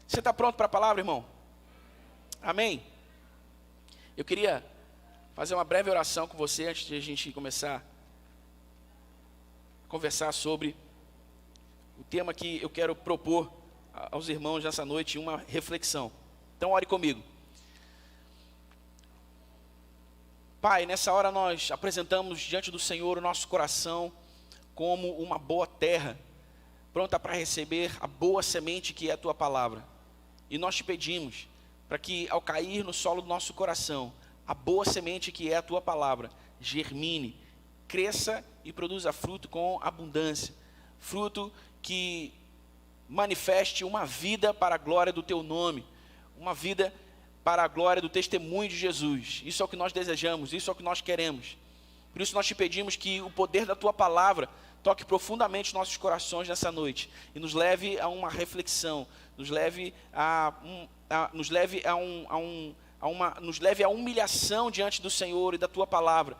Você está pronto para a palavra, irmão? Amém? Eu queria fazer uma breve oração com você antes de a gente começar a conversar sobre o tema que eu quero propor aos irmãos nessa noite, uma reflexão. Então ore comigo. Pai, nessa hora nós apresentamos diante do Senhor o nosso coração como uma boa terra, pronta para receber a boa semente que é a Tua palavra. E nós te pedimos para que ao cair no solo do nosso coração, a boa semente que é a Tua palavra, germine, cresça e produza fruto com abundância. Fruto que manifeste uma vida para a glória do Teu nome, uma vida para a glória do testemunho de Jesus. Isso é o que nós desejamos, isso é o que nós queremos. Por isso nós te pedimos que o poder da Tua palavra toque profundamente os nossos corações nessa noite e nos leve a uma reflexão, nos leve a humilhação diante do Senhor e da Tua palavra,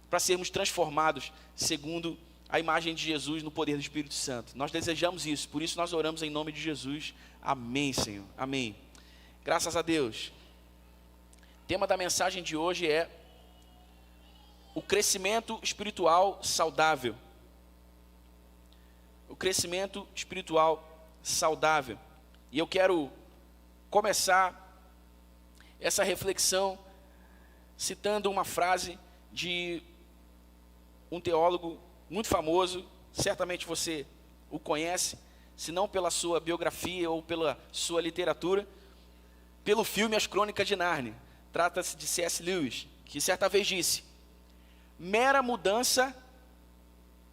para sermos transformados segundo a imagem de Jesus no poder do Espírito Santo. Nós desejamos isso, por isso nós oramos em nome de Jesus. Amém, Senhor. Amém. Graças a Deus. O tema da mensagem de hoje é o crescimento espiritual saudável. O crescimento espiritual saudável. E eu quero começar essa reflexão citando uma frase de um teólogo muito famoso, certamente você o conhece, se não pela sua biografia ou pela sua literatura, pelo filme As Crônicas de Nárnia. Trata-se de C.S. Lewis, que certa vez disse: mera mudança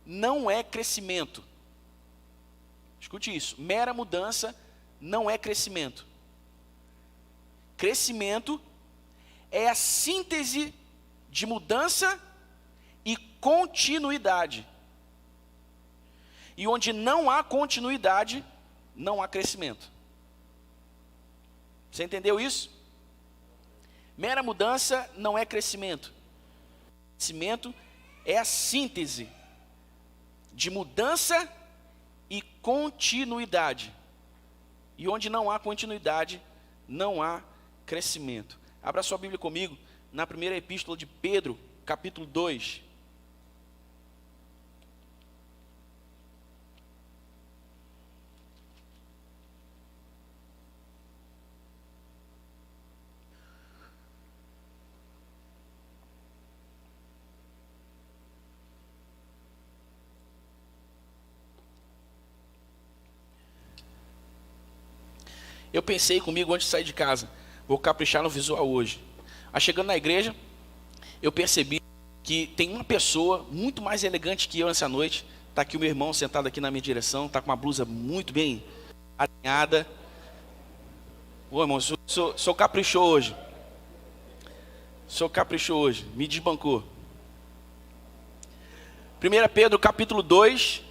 não é crescimento. Escute isso, mera mudança não é crescimento. Crescimento é a síntese de mudança e continuidade. E onde não há continuidade, não há crescimento. Você entendeu isso? Mera mudança não é crescimento. Crescimento é a síntese de mudança e continuidade. E onde não há continuidade, não há crescimento. Abra sua Bíblia comigo na primeira epístola de Pedro, capítulo 2. Eu pensei comigo antes de sair de casa, vou caprichar no visual hoje. Aí chegando na igreja, eu percebi que tem uma pessoa muito mais elegante que eu nessa noite. Está aqui o meu irmão sentado aqui na minha direção, está com uma blusa muito bem alinhada. Ô irmão, sou caprichou hoje. Sou caprichou hoje, me desbancou. 1 Pedro capítulo 2,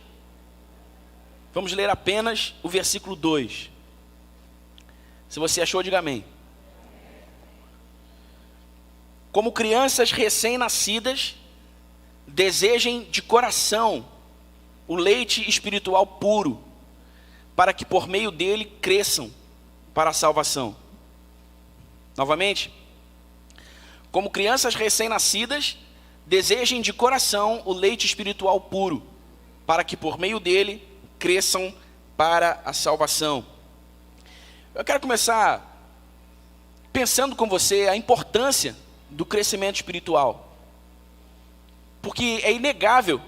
vamos ler apenas o versículo 2. Se você achou, diga amém. Como crianças recém-nascidas, desejem de coração o leite espiritual puro, para que por meio dele cresçam para a salvação. Novamente. Como crianças recém-nascidas, desejem de coração o leite espiritual puro, para que por meio dele cresçam para a salvação. Eu quero começar pensando com você a importância do crescimento espiritual. Porque é inegável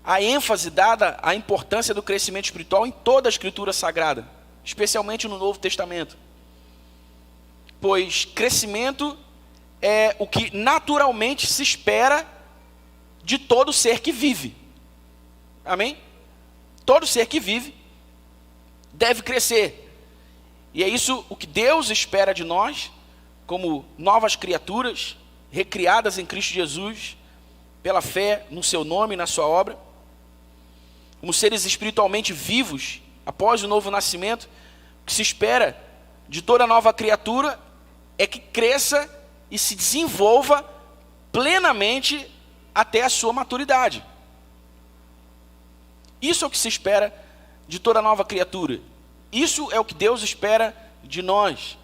a ênfase dada à importância do crescimento espiritual em toda a Escritura Sagrada, especialmente no Novo Testamento. Pois crescimento é o que naturalmente se espera de todo ser que vive. Amém? Todo ser que vive deve crescer. E é isso o que Deus espera de nós, como novas criaturas, recriadas em Cristo Jesus, pela fé no seu nome e na sua obra. Como seres espiritualmente vivos, após o novo nascimento, o que se espera de toda nova criatura é que cresça e se desenvolva plenamente até a sua maturidade. Isso é o que se espera de toda nova criatura. Isso é o que Deus espera de nós.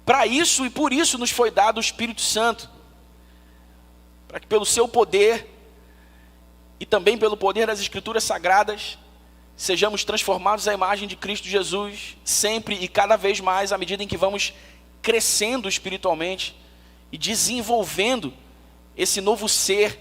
Para isso e por isso nos foi dado o Espírito Santo, para que pelo seu poder e também pelo poder das Escrituras Sagradas, sejamos transformados à imagem de Cristo Jesus, sempre e cada vez mais, à medida em que vamos crescendo espiritualmente e desenvolvendo esse novo ser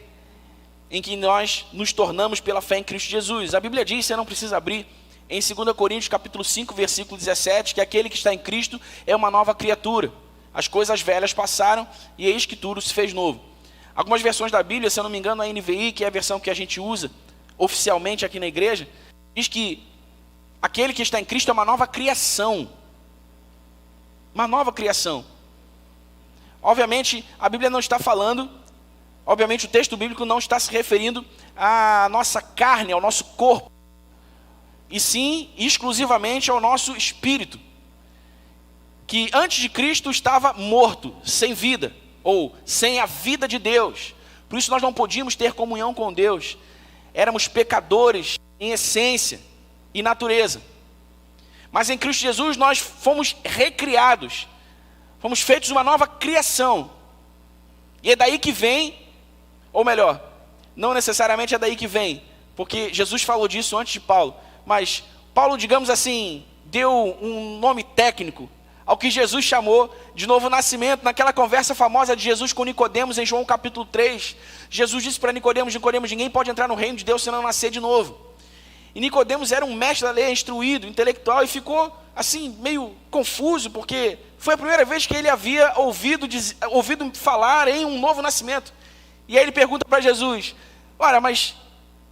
em que nós nos tornamos pela fé em Cristo Jesus. A Bíblia diz, você não precisa abrir, em 2 Coríntios capítulo 5, versículo 17, que aquele que está em Cristo é uma nova criatura. As coisas velhas passaram e eis que tudo se fez novo. Algumas versões da Bíblia, se eu não me engano, a NVI, que é a versão que a gente usa oficialmente aqui na igreja, diz que aquele que está em Cristo é uma nova criação. Uma nova criação. Obviamente, a Bíblia não está falando, obviamente o texto bíblico não está se referindo à nossa carne, ao nosso corpo, e sim, exclusivamente ao nosso espírito, que antes de Cristo estava morto, sem vida, ou sem a vida de Deus. Por isso nós não podíamos ter comunhão com Deus. Éramos pecadores em essência e natureza. Mas em Cristo Jesus nós fomos recriados, fomos feitos uma nova criação. E é daí que vem, ou melhor, não necessariamente é daí que vem, porque Jesus falou disso antes de Paulo, mas Paulo, digamos assim, deu um nome técnico ao que Jesus chamou de novo nascimento. Naquela conversa famosa de Jesus com Nicodemos, em João capítulo 3, Jesus disse para Nicodemos, ninguém pode entrar no reino de Deus se não nascer de novo. E Nicodemos era um mestre da lei, instruído, intelectual, e ficou assim, meio confuso, porque foi a primeira vez que ele havia ouvido falar em um novo nascimento. E aí ele pergunta para Jesus, ora, mas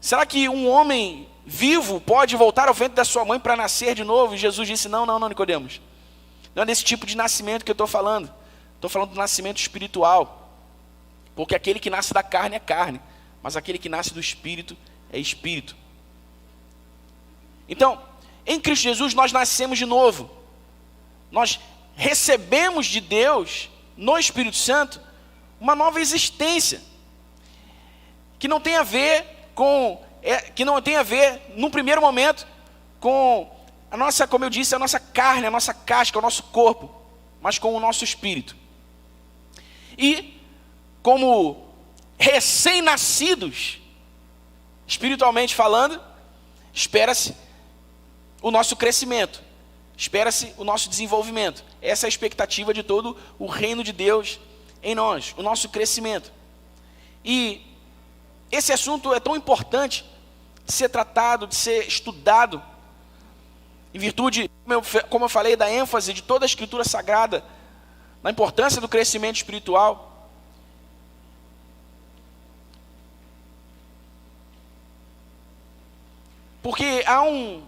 será que um homem vivo pode voltar ao ventre da sua mãe para nascer de novo? E Jesus disse, não, Nicodemos. Não é desse tipo de nascimento que eu estou falando. Estou falando do nascimento espiritual. Porque aquele que nasce da carne é carne, mas aquele que nasce do espírito é espírito. Então, em Cristo Jesus nós nascemos de novo. Nós recebemos de Deus, no Espírito Santo, uma nova existência. Que não tem a ver num primeiro momento, com a nossa, como eu disse, a nossa carne, a nossa casca, o nosso corpo, mas com o nosso espírito. E, como recém-nascidos, espiritualmente falando, espera-se o nosso crescimento, espera-se o nosso desenvolvimento. Essa é a expectativa de todo o reino de Deus em nós, o nosso crescimento. E esse assunto é tão importante de ser tratado, de ser estudado, em virtude, como eu falei, da ênfase de toda a Escritura Sagrada, na importância do crescimento espiritual. Porque há um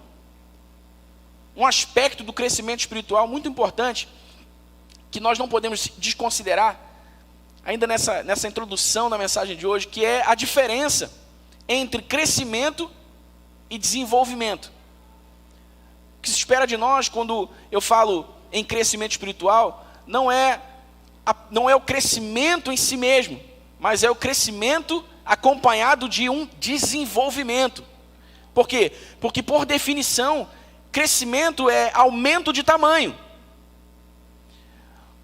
aspecto do crescimento espiritual muito importante, que nós não podemos desconsiderar, ainda nessa introdução da mensagem de hoje, que é a diferença entre crescimento e desenvolvimento. O que se espera de nós quando eu falo em crescimento espiritual não é o crescimento em si mesmo, mas é o crescimento acompanhado de um desenvolvimento. Por quê? Porque, por definição, crescimento é aumento de tamanho.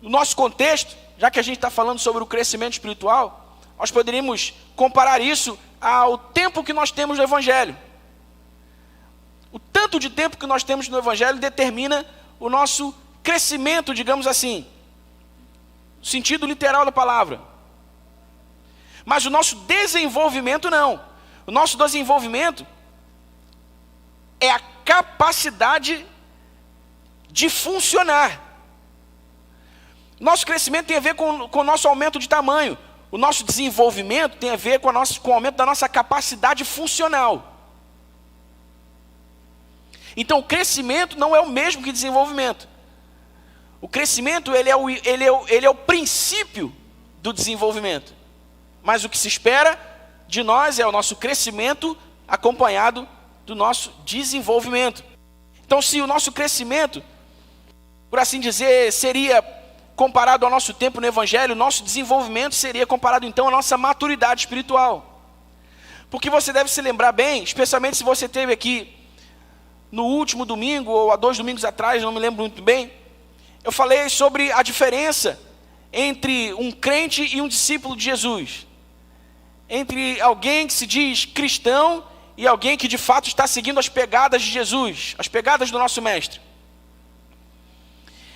No nosso contexto, já que a gente está falando sobre o crescimento espiritual, nós poderíamos comparar isso ao tempo que nós temos no Evangelho. O tanto de tempo que nós temos no Evangelho determina o nosso crescimento, digamos assim, no sentido literal da palavra. Mas o nosso desenvolvimento não. O nosso desenvolvimento é a capacidade de funcionar. Nosso crescimento tem a ver com o nosso aumento de tamanho. O nosso desenvolvimento tem a ver com o aumento da nossa capacidade funcional. Então, o crescimento não é o mesmo que desenvolvimento. O crescimento ele é o princípio do desenvolvimento. Mas o que se espera de nós é o nosso crescimento acompanhado do nosso desenvolvimento. Então, se o nosso crescimento, por assim dizer, seria comparado ao nosso tempo no Evangelho, o nosso desenvolvimento seria comparado então à nossa maturidade espiritual. Porque você deve se lembrar bem, especialmente se você esteve aqui no último domingo, ou há 2 domingos atrás, não me lembro muito bem, eu falei sobre a diferença entre um crente e um discípulo de Jesus. Entre alguém que se diz cristão e alguém que de fato está seguindo as pegadas de Jesus, as pegadas do nosso mestre.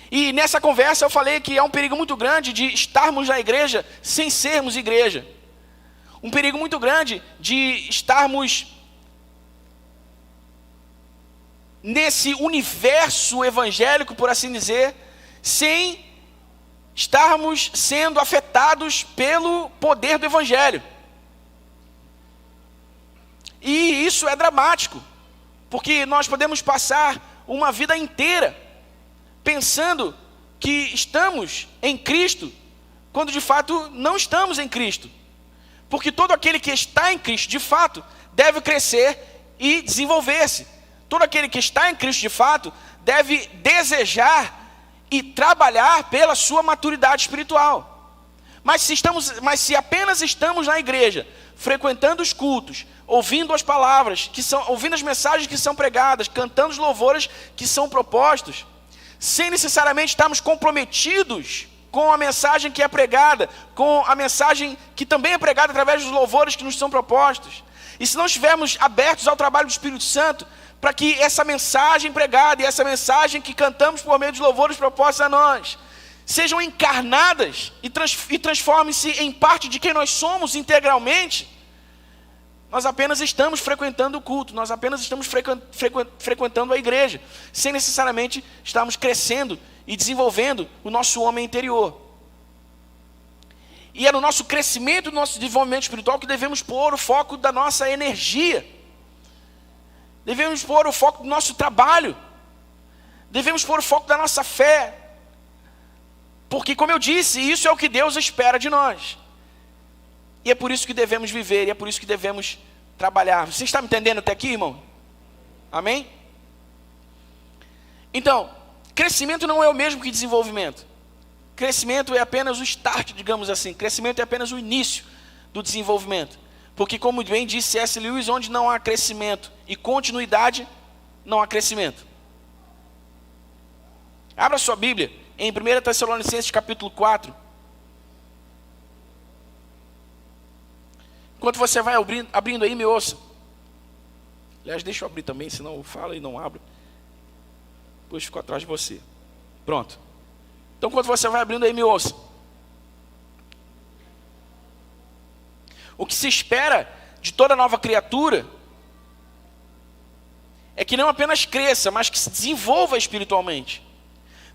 E nessa conversa eu falei que há um perigo muito grande de estarmos na igreja sem sermos igreja. Um perigo muito grande de estarmos nesse universo evangélico, por assim dizer, sem estarmos sendo afetados pelo poder do evangelho. E isso é dramático, porque nós podemos passar uma vida inteira pensando que estamos em Cristo, quando de fato não estamos em Cristo. Porque todo aquele que está em Cristo, de fato, deve crescer e desenvolver-se. Todo aquele que está em Cristo, de fato, deve desejar e trabalhar pela sua maturidade espiritual. Mas se apenas estamos na igreja, frequentando os cultos, ouvindo as palavras, ouvindo as mensagens que são pregadas, cantando os louvores que são propostos, sem necessariamente estarmos comprometidos com a mensagem que é pregada, com a mensagem que também é pregada através dos louvores que nos são propostos, e se não estivermos abertos ao trabalho do Espírito Santo, para que essa mensagem pregada e essa mensagem que cantamos por meio dos louvores propostos a nós, sejam encarnadas e transformem-se em parte de quem nós somos integralmente, nós apenas estamos frequentando o culto, nós apenas estamos frequentando a igreja, sem necessariamente estarmos crescendo e desenvolvendo o nosso homem interior. E é no nosso crescimento, no nosso desenvolvimento espiritual que devemos pôr o foco da nossa energia. Devemos pôr o foco do nosso trabalho. Devemos pôr o foco da nossa fé. Porque, como eu disse, isso é o que Deus espera de nós. E é por isso que devemos viver, e é por isso que devemos trabalhar. Você está me entendendo até aqui, irmão? Amém? Então, crescimento não é o mesmo que desenvolvimento. Crescimento é apenas o start, digamos assim. Crescimento é apenas o início do desenvolvimento. Porque, como bem disse C.S. Lewis, onde não há crescimento e continuidade, não há crescimento. Abra sua Bíblia em 1 Tessalonicenses capítulo 4. Enquanto você vai abrindo aí, me ouça. Aliás, deixa eu abrir também, senão eu falo e não abro. Depois fico atrás de você. Pronto. Então, enquanto você vai abrindo aí, me ouça. O que se espera de toda nova criatura é que não apenas cresça, mas que se desenvolva espiritualmente.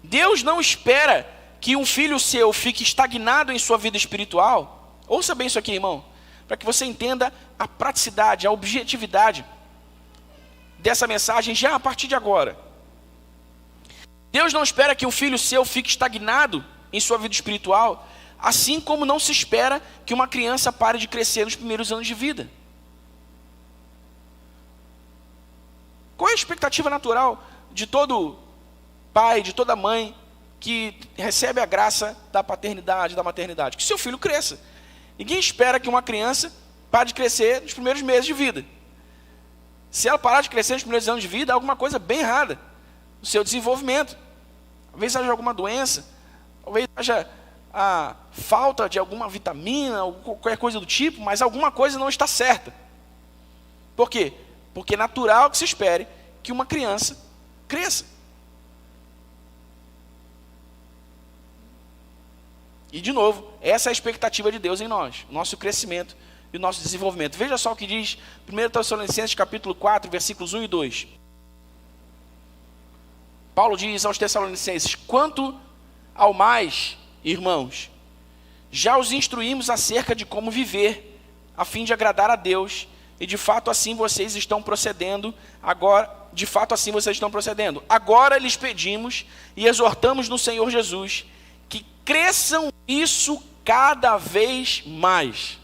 Deus não espera que um filho seu fique estagnado em sua vida espiritual. Ouça bem isso aqui, irmão, para que você entenda a praticidade, a objetividade dessa mensagem já a partir de agora. Deus não espera que um filho seu fique estagnado em sua vida espiritual, assim como não se espera que uma criança pare de crescer nos primeiros anos de vida. Qual é a expectativa natural de todo pai, de toda mãe que recebe a graça da paternidade, da maternidade? Que seu filho cresça. Ninguém espera que uma criança pare de crescer nos primeiros meses de vida. Se ela parar de crescer nos primeiros anos de vida, há alguma coisa bem errada no seu desenvolvimento. Talvez haja alguma doença, talvez haja a falta de alguma vitamina, ou qualquer coisa do tipo, mas alguma coisa não está certa. Por quê? Porque é natural que se espere que uma criança cresça. E de novo, essa é a expectativa de Deus em nós, o nosso crescimento e o nosso desenvolvimento. Veja só o que diz 1 Tessalonicenses capítulo 4, versículos 1 e 2. Paulo diz aos Tessalonicenses: quanto ao mais, irmãos, já os instruímos acerca de como viver, a fim de agradar a Deus, e de fato assim vocês estão procedendo. Agora lhes pedimos e exortamos no Senhor Jesus que cresçam nisso cada vez mais.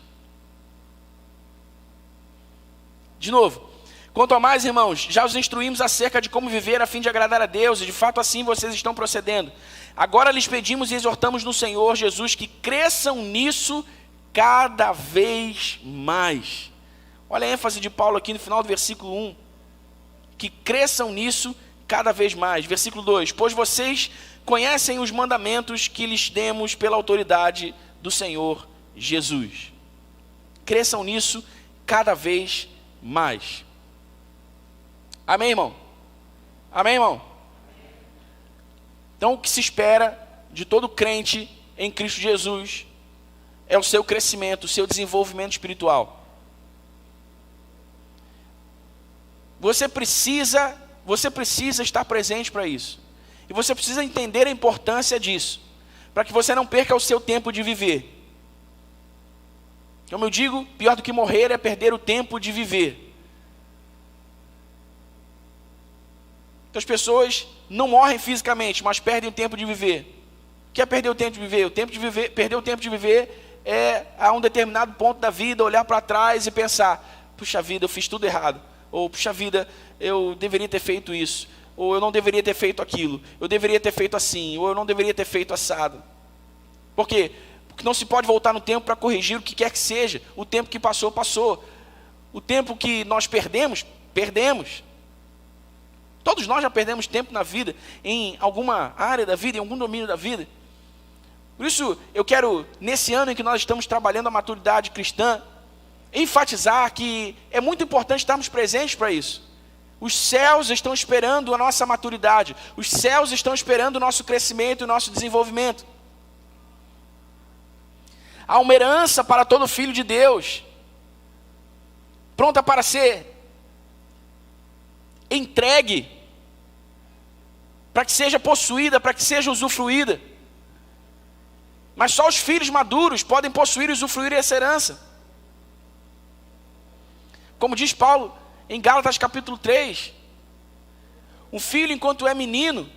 De novo, quanto a mais, irmãos, já os instruímos acerca de como viver a fim de agradar a Deus, e de fato assim vocês estão procedendo. Agora lhes pedimos e exortamos no Senhor Jesus que cresçam nisso cada vez mais. Olha a ênfase de Paulo aqui no final do versículo 1. que cresçam nisso cada vez mais. Versículo 2: pois vocês conhecem os mandamentos que lhes demos pela autoridade do Senhor Jesus. Cresçam nisso cada vez mais. Amém, irmão? Amém, irmão? Então, o que se espera de todo crente em Cristo Jesus é o seu crescimento, o seu desenvolvimento espiritual. Você precisa estar presente para isso. E você precisa entender a importância disso, para que você não perca o seu tempo de viver. Como eu digo, pior do que morrer é perder o tempo de viver. Então, as pessoas não morrem fisicamente, mas perdem o tempo de viver. O que é perder o tempo de viver? Perder o tempo de viver é, a um determinado ponto da vida, olhar para trás e pensar: puxa vida, eu fiz tudo errado. Ou, puxa vida, eu deveria ter feito isso. Ou eu não deveria ter feito aquilo. Eu deveria ter feito assim. Ou eu não deveria ter feito assado. Por quê? Porque não se pode voltar no tempo para corrigir o que quer que seja. O tempo que passou, passou. O tempo que nós perdemos, perdemos. Todos nós já perdemos tempo na vida, em alguma área da vida, em algum domínio da vida. Por isso, eu quero, nesse ano em que nós estamos trabalhando a maturidade cristã, enfatizar que é muito importante estarmos presentes para isso. Os céus estão esperando a nossa maturidade. Os céus estão esperando o nosso crescimento e o nosso desenvolvimento. Há uma herança para todo filho de Deus, pronta para ser entregue, para que seja possuída, para que seja usufruída. Mas só os filhos maduros podem possuir e usufruir essa herança. Como diz Paulo em Gálatas capítulo 3, um filho enquanto é menino,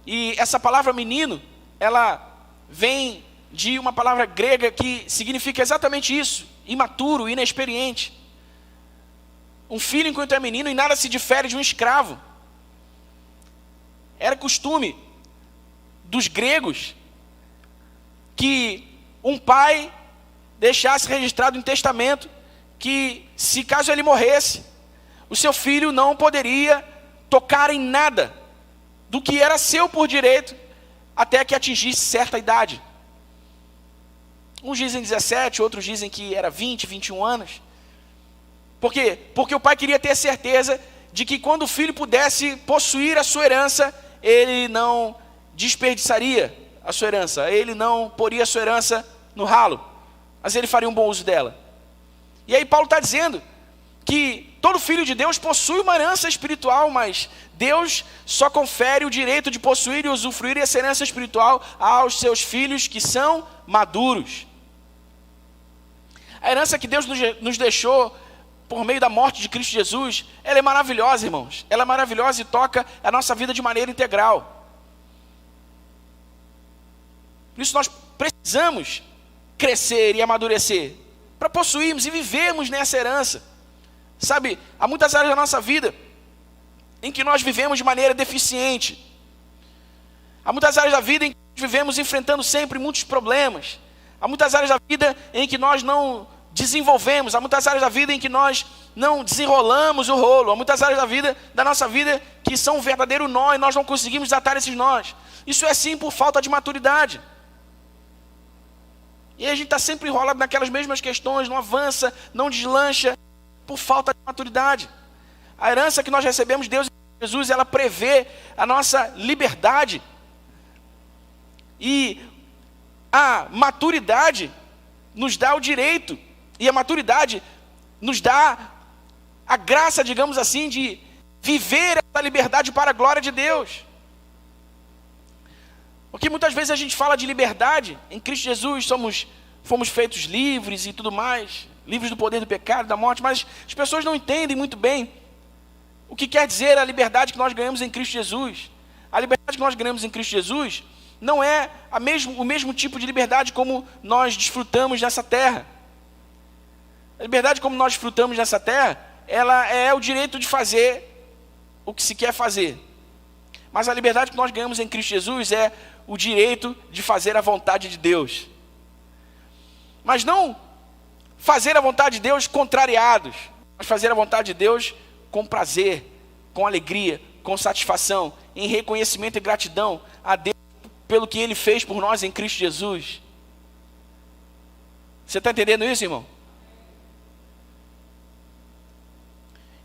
e essa palavra menino, ela vem de uma palavra grega que significa exatamente isso: imaturo, inexperiente. Um filho enquanto é menino e nada se difere de um escravo. Era costume dos gregos que um pai deixasse registrado em testamento que, se caso ele morresse, o seu filho não poderia tocar em nada do que era seu por direito até que atingisse certa idade. Uns dizem 17, outros dizem que era 20, 21 anos. Por quê? Porque o pai queria ter certeza de que quando o filho pudesse possuir a sua herança, ele não desperdiçaria a sua herança, ele não poria a sua herança no ralo, mas ele faria um bom uso dela. E aí Paulo está dizendo que todo filho de Deus possui uma herança espiritual, mas Deus só confere o direito de possuir e usufruir essa herança espiritual aos seus filhos que são maduros. A herança que Deus nos deixou por meio da morte de Cristo Jesus, ela é maravilhosa, irmãos. Ela é maravilhosa e toca a nossa vida de maneira integral. Por isso nós precisamos crescer e amadurecer, para possuirmos e vivermos nessa herança. Sabe, há muitas áreas da nossa vida em que nós vivemos de maneira deficiente. Há muitas áreas da vida em que nós vivemos enfrentando sempre muitos problemas. Há muitas áreas da vida em que nós não desenvolvemos. Há muitas áreas da vida em que nós não desenrolamos o rolo. Há muitas áreas da nossa vida que são um verdadeiro nó e nós não conseguimos desatar esses nós. Isso é sim por falta de maturidade. E aí a gente está sempre enrolado naquelas mesmas questões, não avança, não deslancha, por falta de maturidade. A herança que nós recebemos de Deus e Jesus, ela prevê a nossa liberdade. E a maturidade nos dá o direito, e a maturidade nos dá a graça, digamos assim, de viver essa liberdade para a glória de Deus. Porque muitas vezes a gente fala de liberdade, em Cristo Jesus fomos feitos livres e tudo mais, livres do poder do pecado, da morte, mas as pessoas não entendem muito bem o que quer dizer a liberdade que nós ganhamos em Cristo Jesus. A liberdade que nós ganhamos em Cristo Jesus não é o mesmo tipo de liberdade como nós desfrutamos nessa terra. A liberdade como nós desfrutamos nessa terra, ela é o direito de fazer o que se quer fazer. Mas a liberdade que nós ganhamos em Cristo Jesus é o direito de fazer a vontade de Deus. Mas não fazer a vontade de Deus contrariados, mas fazer a vontade de Deus com prazer, com alegria, com satisfação, em reconhecimento e gratidão a Deus pelo que Ele fez por nós em Cristo Jesus. Você está entendendo isso, irmão?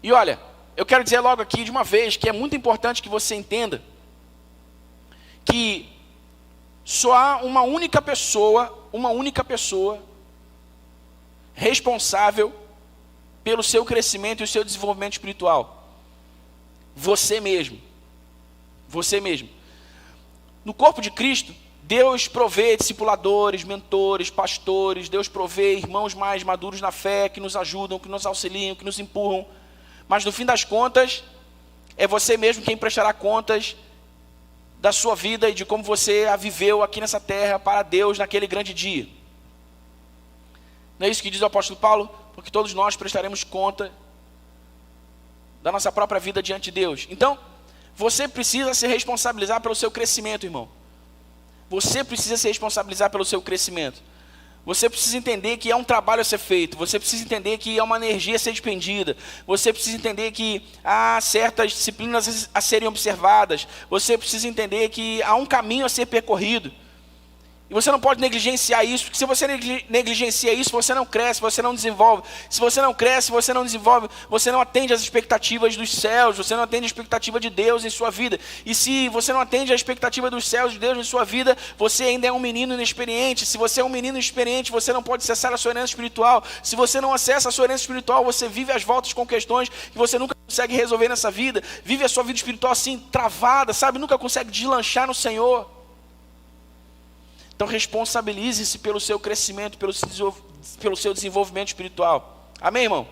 E olha, eu quero dizer logo aqui de uma vez que é muito importante que você entenda que só há uma única pessoa responsável pelo seu crescimento e o seu desenvolvimento espiritual. Você mesmo. Você mesmo. No corpo de Cristo, Deus provê discipuladores, mentores, pastores. Deus provê irmãos mais maduros na fé, que nos ajudam, que nos auxiliam, que nos empurram. Mas no fim das contas, é você mesmo quem prestará contas da sua vida e de como você a viveu aqui nessa terra para Deus naquele grande dia. Não é isso que diz o apóstolo Paulo? Porque todos nós prestaremos conta da nossa própria vida diante de Deus. Então, você precisa se responsabilizar pelo seu crescimento, irmão. Você precisa se responsabilizar pelo seu crescimento. Você precisa entender que é um trabalho a ser feito. Você precisa entender que é uma energia a ser despendida. Você precisa entender que há certas disciplinas a serem observadas. Você precisa entender que há um caminho a ser percorrido. E você não pode negligenciar isso, porque se você negligencia isso, você não cresce, você não desenvolve. Se você não cresce, você não desenvolve, você não atende às expectativas dos céus, você não atende à expectativa de Deus em sua vida. E se você não atende à expectativa dos céus de Deus em sua vida, você ainda é um menino inexperiente. Se você é um menino inexperiente, você não pode acessar a sua herança espiritual. Se você não acessa a sua herança espiritual, você vive às voltas com questões que você nunca consegue resolver nessa vida. Vive a sua vida espiritual assim, travada, sabe? Nunca consegue deslanchar no Senhor. Então responsabilize-se pelo seu crescimento, pelo seu desenvolvimento espiritual. Amém, irmão?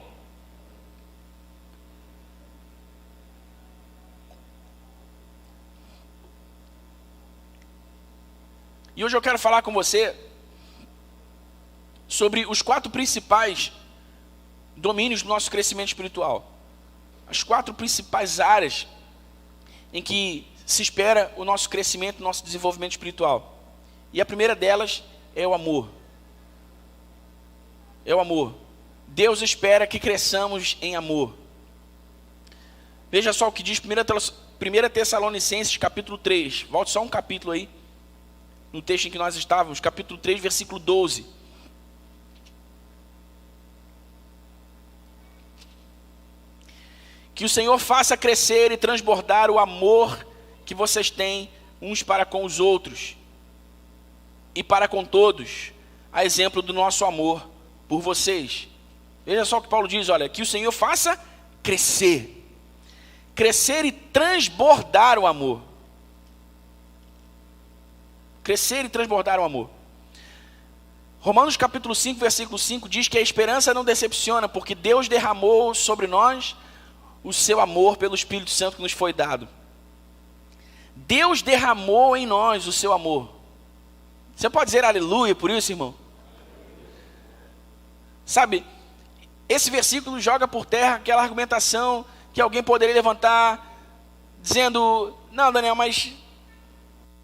E hoje eu quero falar com você sobre os 4 principais domínios do nosso crescimento espiritual. As 4 principais áreas em que se espera o nosso crescimento, o nosso desenvolvimento espiritual. E a primeira delas é o amor. É o amor. Deus espera que cresçamos em amor. Veja só o que diz 1 Tessalonicenses, capítulo 3. Volte só um capítulo aí, no texto em que nós estávamos, capítulo 3, versículo 12. Que o Senhor faça crescer e transbordar o amor que vocês têm uns para com os outros e para com todos, a exemplo do nosso amor por vocês. Veja só o que Paulo diz, olha, que o Senhor faça crescer e transbordar o amor. Crescer e transbordar o amor. Romanos capítulo 5, versículo 5 diz que a esperança não decepciona, porque Deus derramou sobre nós o seu amor pelo Espírito Santo que nos foi dado. Deus derramou em nós o seu amor. Você pode dizer aleluia por isso, irmão? Sabe, esse versículo joga por terra aquela argumentação que alguém poderia levantar, dizendo, não, Daniel, mas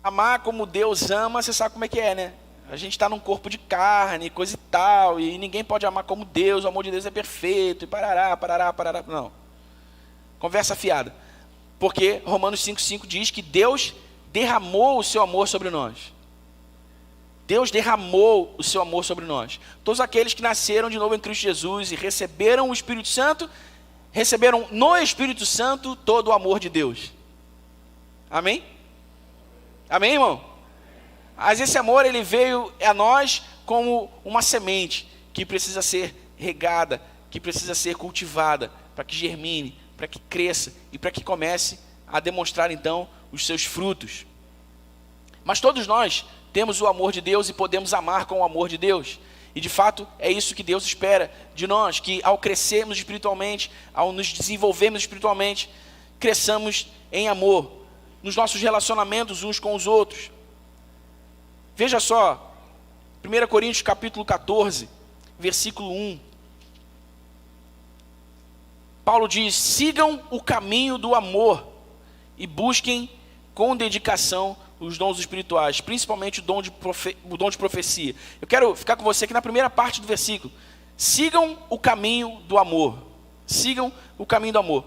amar como Deus ama, você sabe como é que é, né? A gente está num corpo de carne, coisa e tal, e ninguém pode amar como Deus, o amor de Deus é perfeito, e parará. Não. Conversa fiada. Porque Romanos 5,5 diz que Deus derramou o seu amor sobre nós. Deus derramou o seu amor sobre nós. Todos aqueles que nasceram de novo em Cristo Jesus e receberam o Espírito Santo, receberam no Espírito Santo todo o amor de Deus. Amém? Amém, irmão? Mas esse amor, ele veio a nós como uma semente que precisa ser regada, que precisa ser cultivada, para que germine, para que cresça e para que comece a demonstrar então os seus frutos. Mas todos nós temos o amor de Deus e podemos amar com o amor de Deus. E de fato é isso que Deus espera de nós, que ao crescermos espiritualmente, ao nos desenvolvermos espiritualmente, cresçamos em amor, nos nossos relacionamentos uns com os outros. Veja só, 1 Coríntios capítulo 14, versículo 1. Paulo diz, sigam o caminho do amor e busquem com dedicação os dons espirituais, principalmente o dom de profecia. Eu quero ficar com você aqui na primeira parte do versículo. Sigam o caminho do amor. Sigam o caminho do amor.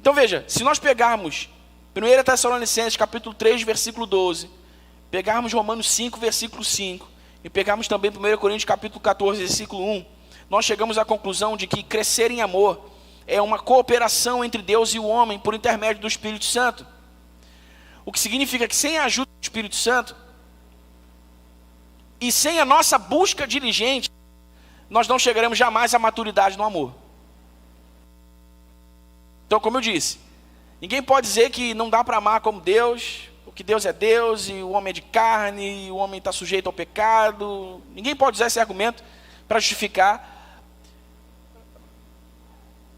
Então veja, se nós pegarmos 1 Tessalonicenses capítulo 3, versículo 12, pegarmos Romanos 5, versículo 5, e pegarmos também 1 Coríntios capítulo 14, versículo 1, nós chegamos à conclusão de que crescer em amor é uma cooperação entre Deus e o homem por intermédio do Espírito Santo. O que significa que sem a ajuda do Espírito Santo e sem a nossa busca diligente, nós não chegaremos jamais à maturidade no amor. Então, como eu disse, ninguém pode dizer que não dá para amar como Deus, porque Deus é Deus e o homem é de carne, e o homem está sujeito ao pecado. Ninguém pode usar esse argumento para justificar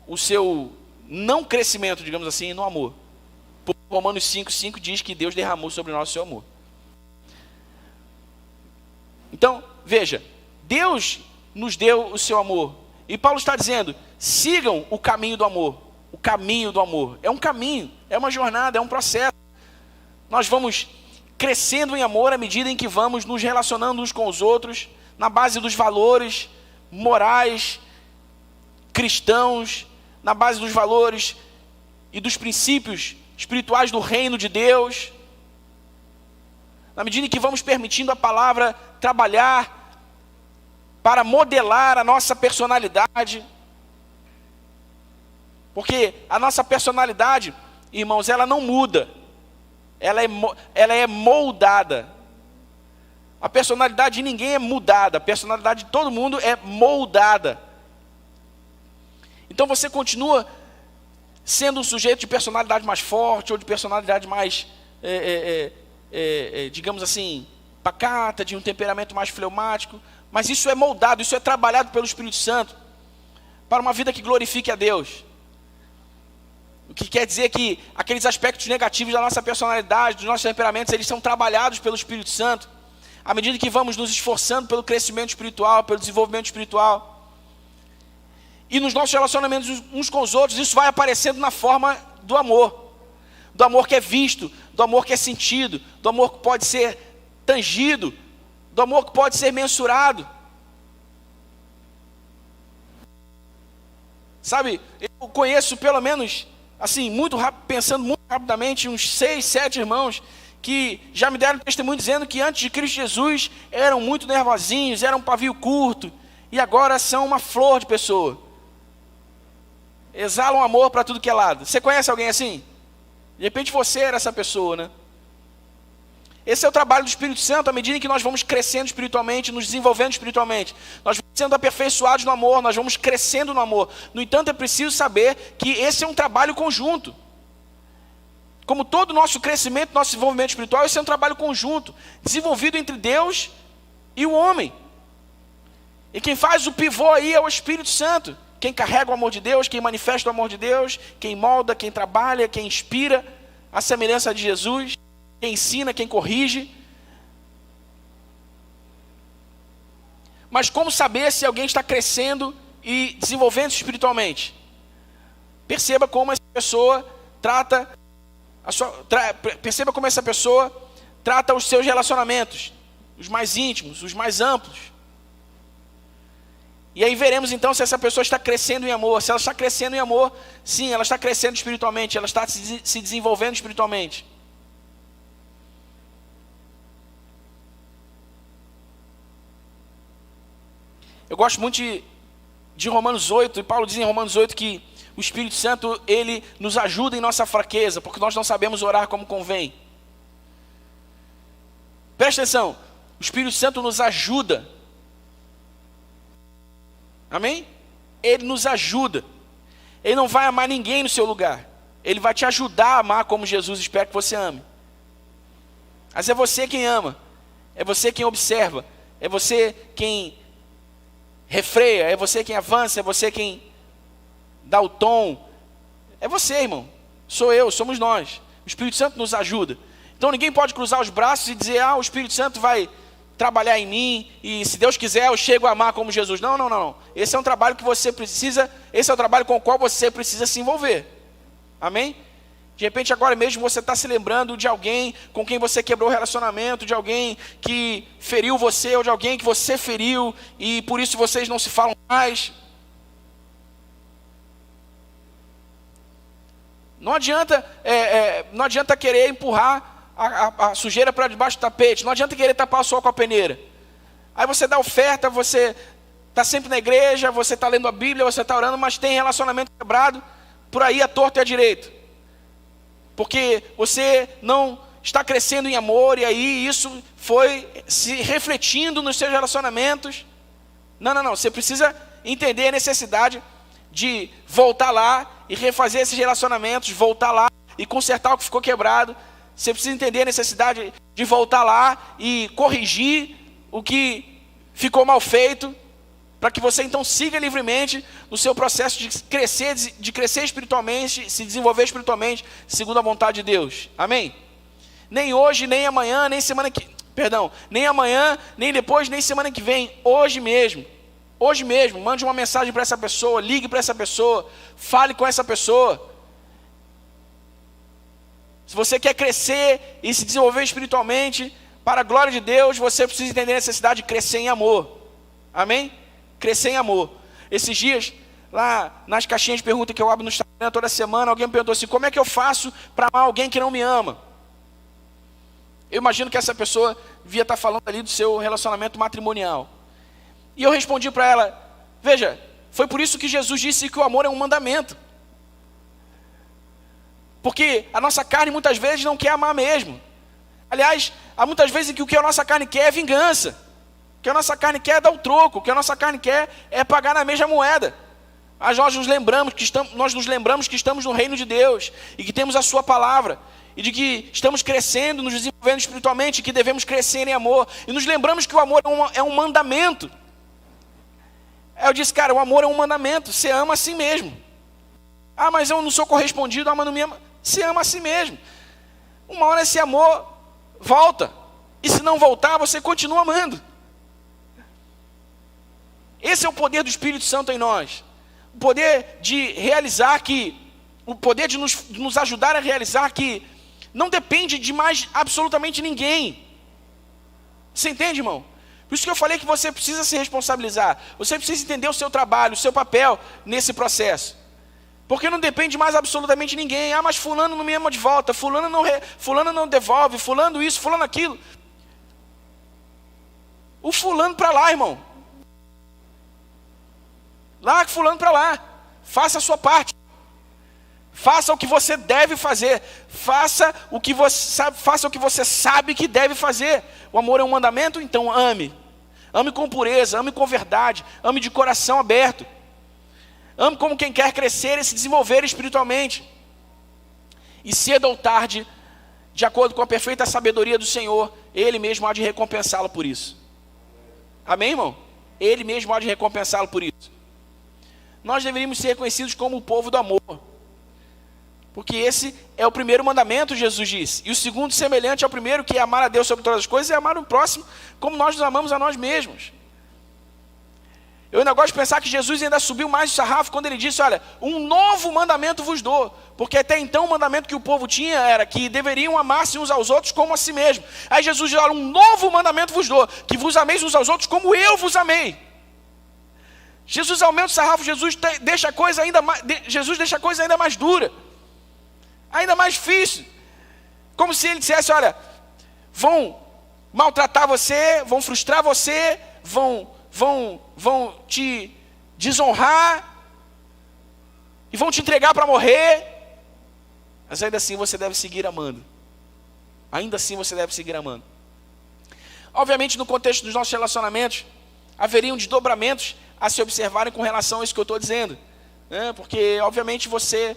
o seu não crescimento, digamos assim, no amor. Porque Romanos 5,5 diz que Deus derramou sobre nós o seu amor. Então, veja, Deus nos deu o seu amor. E Paulo está dizendo, sigam o caminho do amor. O caminho do amor. É um caminho, é uma jornada, é um processo. Nós vamos crescendo em amor à medida em que vamos nos relacionando uns com os outros, na base dos valores morais, cristãos, na base dos valores e dos princípios espirituais do reino de Deus. Na medida em que vamos permitindo a palavra trabalhar para modelar a nossa personalidade. Porque a nossa personalidade, irmãos, ela não muda. Ela é moldada. A personalidade de ninguém é mudada. A personalidade de todo mundo é moldada. Então você continua sendo um sujeito de personalidade mais forte, ou de personalidade mais, digamos assim, pacata, de um temperamento mais fleumático. Mas isso é moldado, isso é trabalhado pelo Espírito Santo para uma vida que glorifique a Deus. O que quer dizer que aqueles aspectos negativos da nossa personalidade, dos nossos temperamentos, eles são trabalhados pelo Espírito Santo, à medida que vamos nos esforçando pelo crescimento espiritual, pelo desenvolvimento espiritual. E nos nossos relacionamentos uns com os outros, isso vai aparecendo na forma do amor. Do amor que é visto, do amor que é sentido, do amor que pode ser tangido, do amor que pode ser mensurado. Sabe, eu conheço pelo menos, assim, pensando muito rapidamente, uns 6, 7 irmãos que já me deram testemunho dizendo que antes de Cristo Jesus eram muito nervosinhos, eram um pavio curto, e agora são uma flor de pessoa. Exalam amor para tudo que é lado. Você conhece alguém assim? De repente você era essa pessoa, né? Esse é o trabalho do Espírito Santo, à medida em que nós vamos crescendo espiritualmente, nos desenvolvendo espiritualmente. Nós vamos sendo aperfeiçoados no amor, nós vamos crescendo no amor. No entanto, é preciso saber que esse é um trabalho conjunto. Como todo o nosso crescimento, nosso desenvolvimento espiritual, esse é um trabalho conjunto, desenvolvido entre Deus e o homem. E quem faz o pivô aí é o Espírito Santo. Quem carrega o amor de Deus, quem manifesta o amor de Deus, quem molda, quem trabalha, quem inspira a semelhança de Jesus, quem ensina, quem corrige. Mas como saber se alguém está crescendo e desenvolvendo-se espiritualmente? Perceba como essa pessoa trata os seus relacionamentos, os mais íntimos, os mais amplos. E aí veremos então se essa pessoa está crescendo em amor. Se ela está crescendo em amor, sim, ela está crescendo espiritualmente, ela está se desenvolvendo espiritualmente. Eu gosto muito de Romanos 8, e Paulo diz em Romanos 8 que o Espírito Santo, ele nos ajuda em nossa fraqueza, porque nós não sabemos orar como convém. Presta atenção, o Espírito Santo nos ajuda. Amém? Ele nos ajuda. Ele não vai amar ninguém no seu lugar. Ele vai te ajudar a amar como Jesus espera que você ame. Mas é você quem ama. É você quem observa. É você quem refreia. É você quem avança. É você quem dá o tom. É você, irmão. Sou eu, somos nós. O Espírito Santo nos ajuda. Então ninguém pode cruzar os braços e dizer, o Espírito Santo vai trabalhar em mim, e se Deus quiser eu chego a amar como Jesus. Não. Esse é um trabalho que você precisa, esse é o trabalho com o qual você precisa se envolver. Amém? De repente agora mesmo você está se lembrando de alguém com quem você quebrou o relacionamento, de alguém que feriu você, ou de alguém que você feriu, e por isso vocês não se falam mais. Não adianta, não adianta querer empurrar a sujeira para debaixo do tapete. Não adianta querer tapar o sol com a peneira. Aí você dá oferta, você está sempre na igreja, você está lendo a Bíblia, você está orando, mas tem relacionamento quebrado por aí à torta e à direita. Porque você não está crescendo em amor, e aí isso foi se refletindo nos seus relacionamentos. Não. Você precisa entender a necessidade de voltar lá e refazer esses relacionamentos, voltar lá e consertar o que ficou quebrado. Você precisa entender a necessidade de voltar lá e corrigir o que ficou mal feito, para que você então siga livremente no seu processo de crescer espiritualmente, se desenvolver espiritualmente, segundo a vontade de Deus. Amém? Nem hoje, nem amanhã, nem semana que... nem amanhã, nem depois, nem semana que vem. Hoje mesmo, mande uma mensagem para essa pessoa, ligue para essa pessoa, fale com essa pessoa. Se você quer crescer e se desenvolver espiritualmente, para a glória de Deus, você precisa entender a necessidade de crescer em amor. Amém? Crescer em amor. Esses dias, lá nas caixinhas de pergunta que eu abro no Instagram toda semana, alguém me perguntou assim: como é que eu faço para amar alguém que não me ama? Eu imagino que essa pessoa devia estar falando ali do seu relacionamento matrimonial. E eu respondi para ela: veja, foi por isso que Jesus disse que o amor é um mandamento. Porque a nossa carne muitas vezes não quer amar mesmo. Aliás, há muitas vezes em que o que a nossa carne quer é vingança. O que a nossa carne quer é dar o troco. O que a nossa carne quer é pagar na mesma moeda. Mas nós nos lembramos que estamos no reino de Deus e que temos a sua palavra, e de que estamos crescendo, nos desenvolvendo espiritualmente, e que devemos crescer em amor. E nos lembramos que o amor é um mandamento. Eu disse: cara, o amor é um mandamento. Você ama a si mesmo. Ah, mas eu não sou correspondido, ama não me ama. Você ama a si mesmo. Uma hora esse amor volta. E se não voltar, você continua amando. Esse é o poder do Espírito Santo em nós. O poder de realizar o poder de nos ajudar a realizar que não depende de mais absolutamente ninguém. Você entende, irmão? Por isso que eu falei que você precisa se responsabilizar. Você precisa entender o seu trabalho, o seu papel nesse processo. Porque não depende mais absolutamente ninguém. Ah, mas fulano não me ama de volta, fulano não devolve, fulano isso, fulano aquilo. O fulano para lá, irmão. Larga o fulano para lá. Faça a sua parte. Faça o que você deve fazer. Faça o que você sabe que deve fazer. O amor é um mandamento, então ame. Ame com pureza, ame com verdade, ame de coração aberto. Ame como quem quer crescer e se desenvolver espiritualmente. E cedo ou tarde, de acordo com a perfeita sabedoria do Senhor, Ele mesmo há de recompensá-lo por isso. Amém, irmão? Ele mesmo há de recompensá-lo por isso. Nós deveríamos ser reconhecidos como o povo do amor. Porque esse é o primeiro mandamento, Jesus disse. E o segundo, semelhante ao primeiro, que é amar a Deus sobre todas as coisas, é amar o próximo como nós nos amamos a nós mesmos. Eu ainda gosto de pensar que Jesus ainda subiu mais o sarrafo quando ele disse: olha, um novo mandamento vos dou. Porque até então o mandamento que o povo tinha era que deveriam amar-se uns aos outros como a si mesmo. Aí Jesus diz: olha, um novo mandamento vos dou, que vos ameis uns aos outros como eu vos amei. Jesus aumenta o sarrafo, Jesus deixa a coisa ainda mais dura, ainda mais difícil. Como se ele dissesse: olha, vão maltratar você, vão frustrar você, vão te desonrar e vão te entregar para morrer, mas ainda assim você deve seguir amando. Ainda assim você deve seguir amando. Obviamente, no contexto dos nossos relacionamentos, haveriam desdobramentos a se observarem com relação a isso que eu estou dizendo, né? Porque obviamente você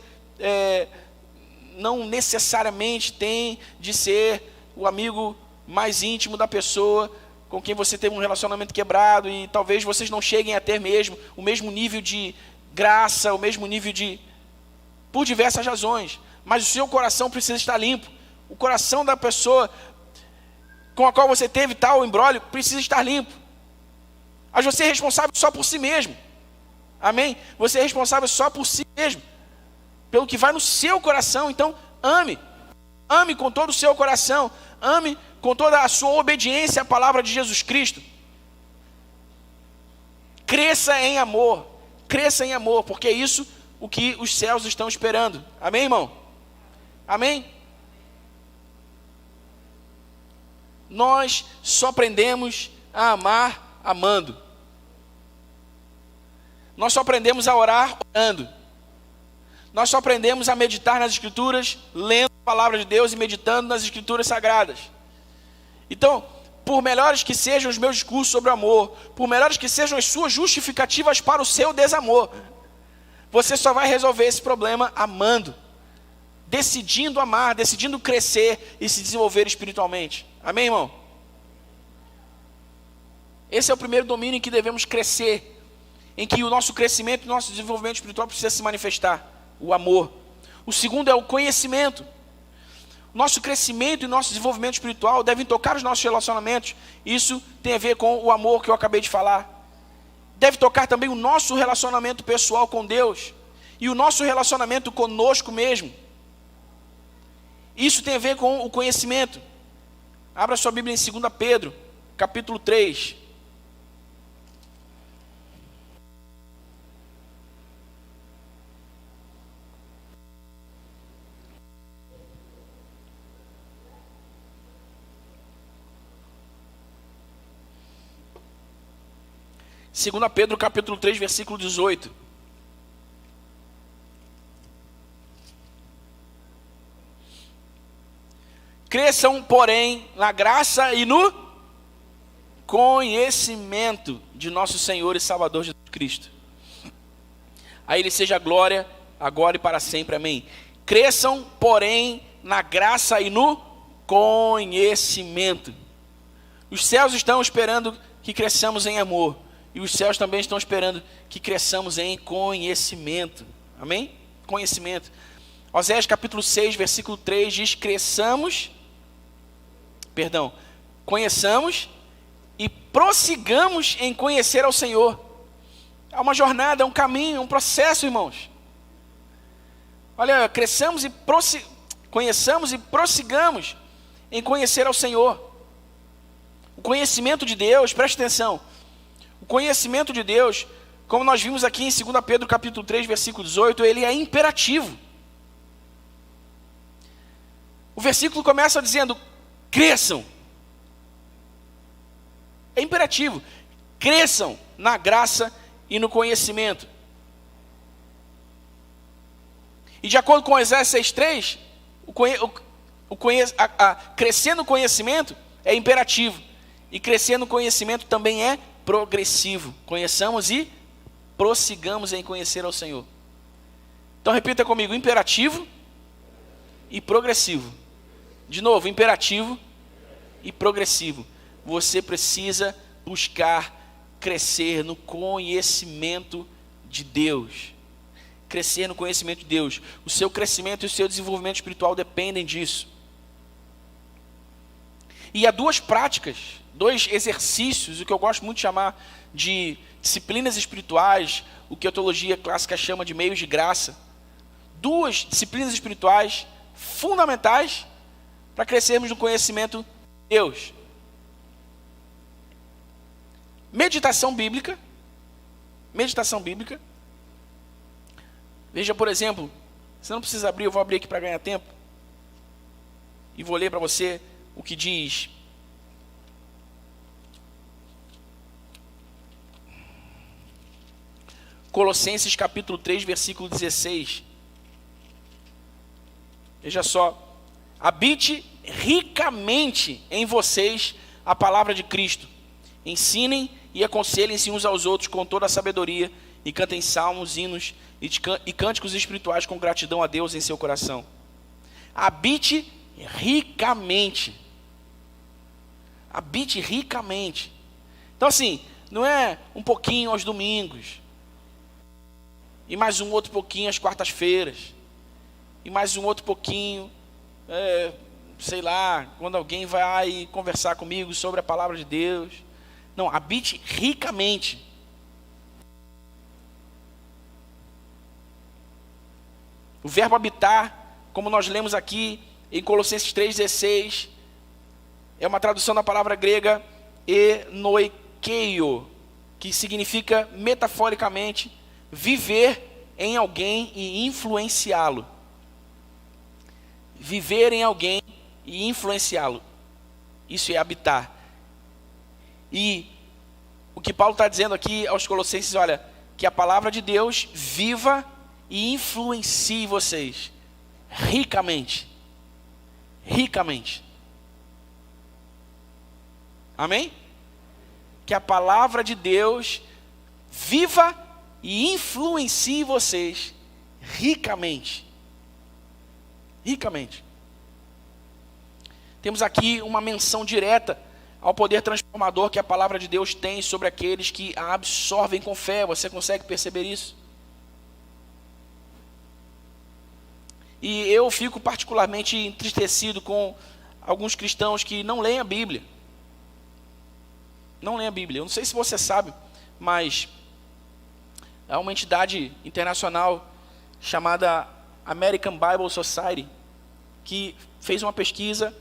não necessariamente tem de ser o amigo mais íntimo da pessoa com quem você teve um relacionamento quebrado, e talvez vocês não cheguem a ter mesmo o mesmo nível de graça, o mesmo nível por diversas razões, mas o seu coração precisa estar limpo. O coração da pessoa com a qual você teve tal imbróglio precisa estar limpo. Mas você é responsável só por si mesmo. Amém? Você é responsável só por si mesmo, pelo que vai no seu coração. Então ame. Ame com todo o seu coração. Ame com toda a sua obediência à palavra de Jesus Cristo. Cresça em amor. Cresça em amor, porque é isso o que os céus estão esperando. Amém, irmão? Amém? Nós só aprendemos a amar amando. Nós só aprendemos a orar orando. Nós só aprendemos a meditar nas Escrituras, lendo a palavra de Deus e meditando nas Escrituras sagradas. Então, por melhores que sejam os meus discursos sobre o amor, por melhores que sejam as suas justificativas para o seu desamor, você só vai resolver esse problema amando, decidindo amar, decidindo crescer e se desenvolver espiritualmente. Amém, irmão? Esse é o primeiro domínio em que devemos crescer, em que o nosso crescimento e o nosso desenvolvimento espiritual precisa se manifestar, o amor. O segundo é o conhecimento. Nosso crescimento e nosso desenvolvimento espiritual devem tocar os nossos relacionamentos. Isso tem a ver com o amor que eu acabei de falar. Deve tocar também o nosso relacionamento pessoal com Deus e o nosso relacionamento conosco mesmo. Isso tem a ver com o conhecimento. Abra sua Bíblia em 2 Pedro, capítulo 3. Segunda Pedro, capítulo 3, versículo 18. Cresçam, porém, na graça e no conhecimento de nosso Senhor e Salvador Jesus Cristo. A Ele seja a glória, agora e para sempre. Amém. Cresçam, porém, na graça e no conhecimento. Os céus estão esperando que cresçamos em amor. E os céus também estão esperando que cresçamos em conhecimento. Amém? Conhecimento. Oséias capítulo 6, versículo 3 diz: conheçamos e prossigamos em conhecer ao Senhor. É uma jornada, é um caminho, é um processo, irmãos. Olha, conheçamos e prossigamos em conhecer ao Senhor. O conhecimento de Deus, preste atenção. O conhecimento de Deus, como nós vimos aqui em 2 Pedro capítulo 3, versículo 18, ele é imperativo. O versículo começa dizendo: cresçam. É imperativo. Cresçam na graça e no conhecimento. E de acordo com Oséias 6,3, crescer no conhecimento é imperativo. E crescer no conhecimento também é progressivo. Conheçamos e prossigamos em conhecer ao Senhor. Então repita comigo: imperativo e progressivo. De novo, imperativo e progressivo. Você precisa buscar crescer no conhecimento de Deus. Crescer no conhecimento de Deus. O seu crescimento e o seu desenvolvimento espiritual dependem disso. E há duas práticas, dois exercícios, o que eu gosto muito de chamar de disciplinas espirituais, o que a teologia clássica chama de meios de graça. Duas disciplinas espirituais fundamentais para crescermos no conhecimento de Deus. Meditação bíblica. Meditação bíblica. Veja, por exemplo, você não precisa abrir, eu vou abrir aqui para ganhar tempo. E vou ler para você o que diz Colossenses capítulo 3, versículo 16. Veja só: habite ricamente em vocês a palavra de Cristo. Ensinem e aconselhem-se uns aos outros com toda a sabedoria, e cantem salmos, hinos e cânticos espirituais com gratidão a Deus em seu coração. Habite ricamente. Habite ricamente. Então assim, não é um pouquinho aos domingos, e mais um outro pouquinho às quartas-feiras, e mais um outro pouquinho, sei lá, quando alguém vai conversar comigo sobre a palavra de Deus. Não, habite ricamente. O verbo habitar, como nós lemos aqui em Colossenses 3,16, é uma tradução da palavra grega enoikeio, que significa metaforicamente viver em alguém e influenciá-lo. viver em alguém e influenciá-lo. Isso é habitar. E o que Paulo está dizendo aqui aos Colossenses, olha, que a palavra de Deus viva e influencie vocês ricamente. Ricamente. Amém? Que a palavra de Deus viva e influencie vocês ricamente. Ricamente. Temos aqui uma menção direta ao poder transformador que a palavra de Deus tem sobre aqueles que a absorvem com fé. Você consegue perceber isso? E eu fico particularmente entristecido com alguns cristãos que não leem a Bíblia. Não leem a Bíblia. Eu não sei se você sabe, mas há uma entidade internacional chamada American Bible Society que fez uma pesquisa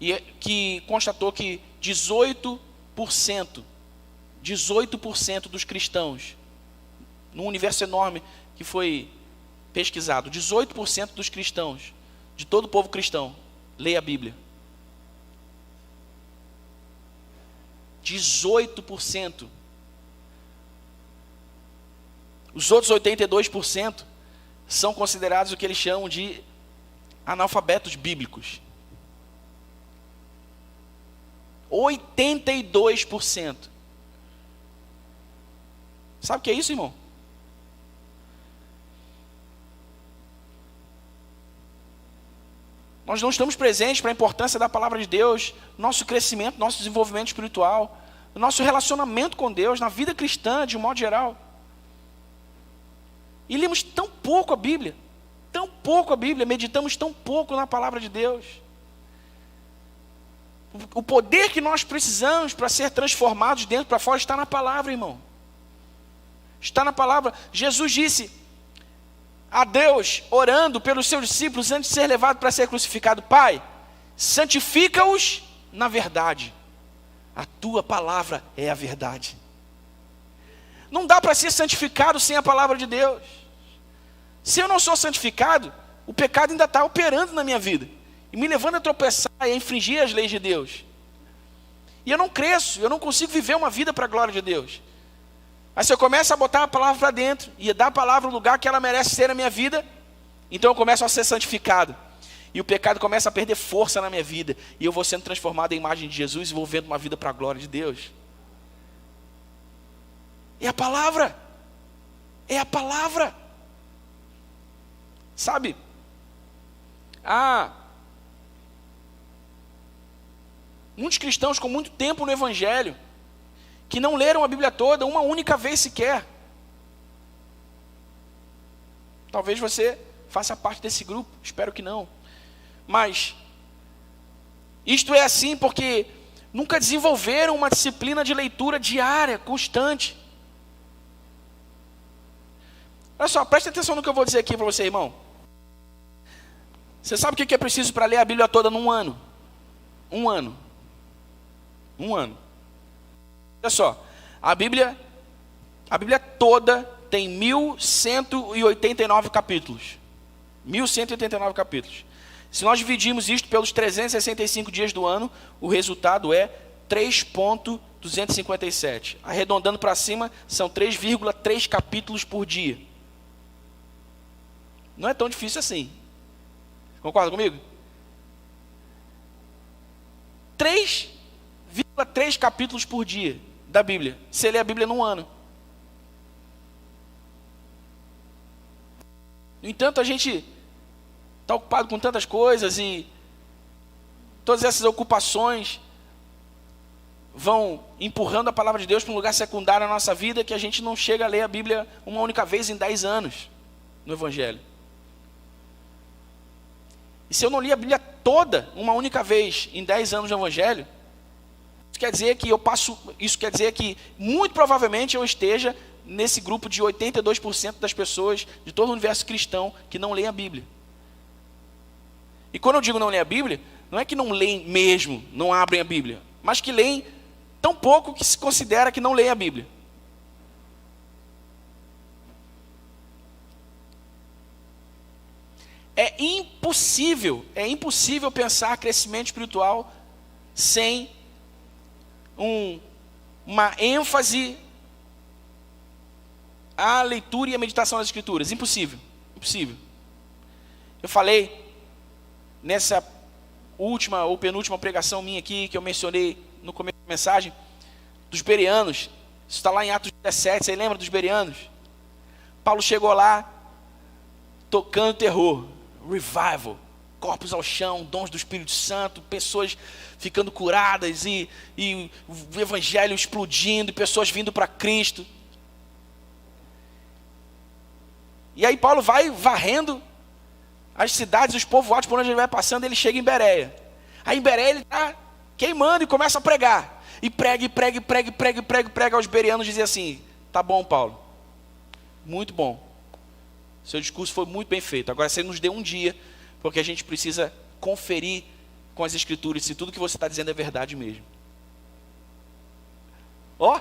e que constatou que 18% dos cristãos, num universo enorme que foi pesquisado, 18% dos cristãos, de todo o povo cristão, lê a Bíblia. 18%. Os outros 82% são considerados o que eles chamam de analfabetos bíblicos. 82%. Sabe o que é isso, irmão? Nós não estamos presentes para a importância da palavra de Deus, nosso crescimento, nosso desenvolvimento espiritual, nosso relacionamento com Deus, na vida cristã de um modo geral. E lemos tão pouco a Bíblia, meditamos tão pouco na palavra de Deus. O poder que nós precisamos para ser transformados de dentro para fora está na palavra, irmão. Está na palavra. Jesus disse a Deus, orando pelos seus discípulos antes de ser levado para ser crucificado: Pai, santifica-os na verdade. A tua palavra é a verdade. Não dá para ser santificado sem a palavra de Deus. Se eu não sou santificado, o pecado ainda está operando na minha vida e me levando a tropeçar e a infringir as leis de Deus. E eu não cresço, eu não consigo viver uma vida para a glória de Deus. Mas se eu começo a botar a palavra para dentro e dar a palavra no lugar que ela merece ser na minha vida, então eu começo a ser santificado. E o pecado começa a perder força na minha vida. E eu vou sendo transformado em imagem de Jesus e vou vendo uma vida para a glória de Deus. É a palavra. É a palavra. Sabe? Muitos cristãos com muito tempo no Evangelho, que não leram a Bíblia toda uma única vez sequer. Talvez você faça parte desse grupo, espero que não. Mas isto é assim porque nunca desenvolveram uma disciplina de leitura diária, constante. Olha só, preste atenção no que eu vou dizer aqui para você, irmão. Você sabe o que é preciso para ler a Bíblia toda num ano? Um ano. Olha só, a Bíblia toda tem 1189 capítulos. 1189 capítulos. Se nós dividirmos isto pelos 365 dias do ano, o resultado é 3,257. Arredondando para cima, são 3,3 capítulos por dia. Não é tão difícil assim. Concorda comigo? 3,3 capítulos por dia da Bíblia. Você lê a Bíblia num ano. No entanto, a gente está ocupado com tantas coisas e todas essas ocupações vão empurrando a palavra de Deus para um lugar secundário na nossa vida, que a gente não chega a ler a Bíblia uma única vez em 10 anos no Evangelho. E se eu não li a Bíblia toda uma única vez em 10 anos no Evangelho, isso quer dizer que muito provavelmente eu esteja nesse grupo de 82% das pessoas de todo o universo cristão que não leem a Bíblia. E quando eu digo não leem a Bíblia, não é que não leem mesmo, não abrem a Bíblia, mas que leem tão pouco que se considera que não leem a Bíblia. É impossível pensar crescimento espiritual sem uma ênfase à leitura e à meditação das Escrituras. Impossível. Eu falei nessa última ou penúltima pregação minha aqui, que eu mencionei no começo da mensagem, dos bereanos. Isso está lá em Atos 17, você lembra dos bereanos? Paulo chegou lá, tocando terror, revival, corpos ao chão, dons do Espírito Santo, pessoas ficando curadas e o evangelho explodindo, e pessoas vindo para Cristo. E aí Paulo vai varrendo as cidades, os povoados por onde ele vai passando, ele chega em Bereia. Aí em Bereia ele está queimando e começa a pregar. E prega aos bereanos, dizia assim: tá bom, Paulo, muito bom, seu discurso foi muito bem feito, agora você nos dê um dia, porque a gente precisa conferir com as Escrituras se tudo que você está dizendo é verdade mesmo. Ó!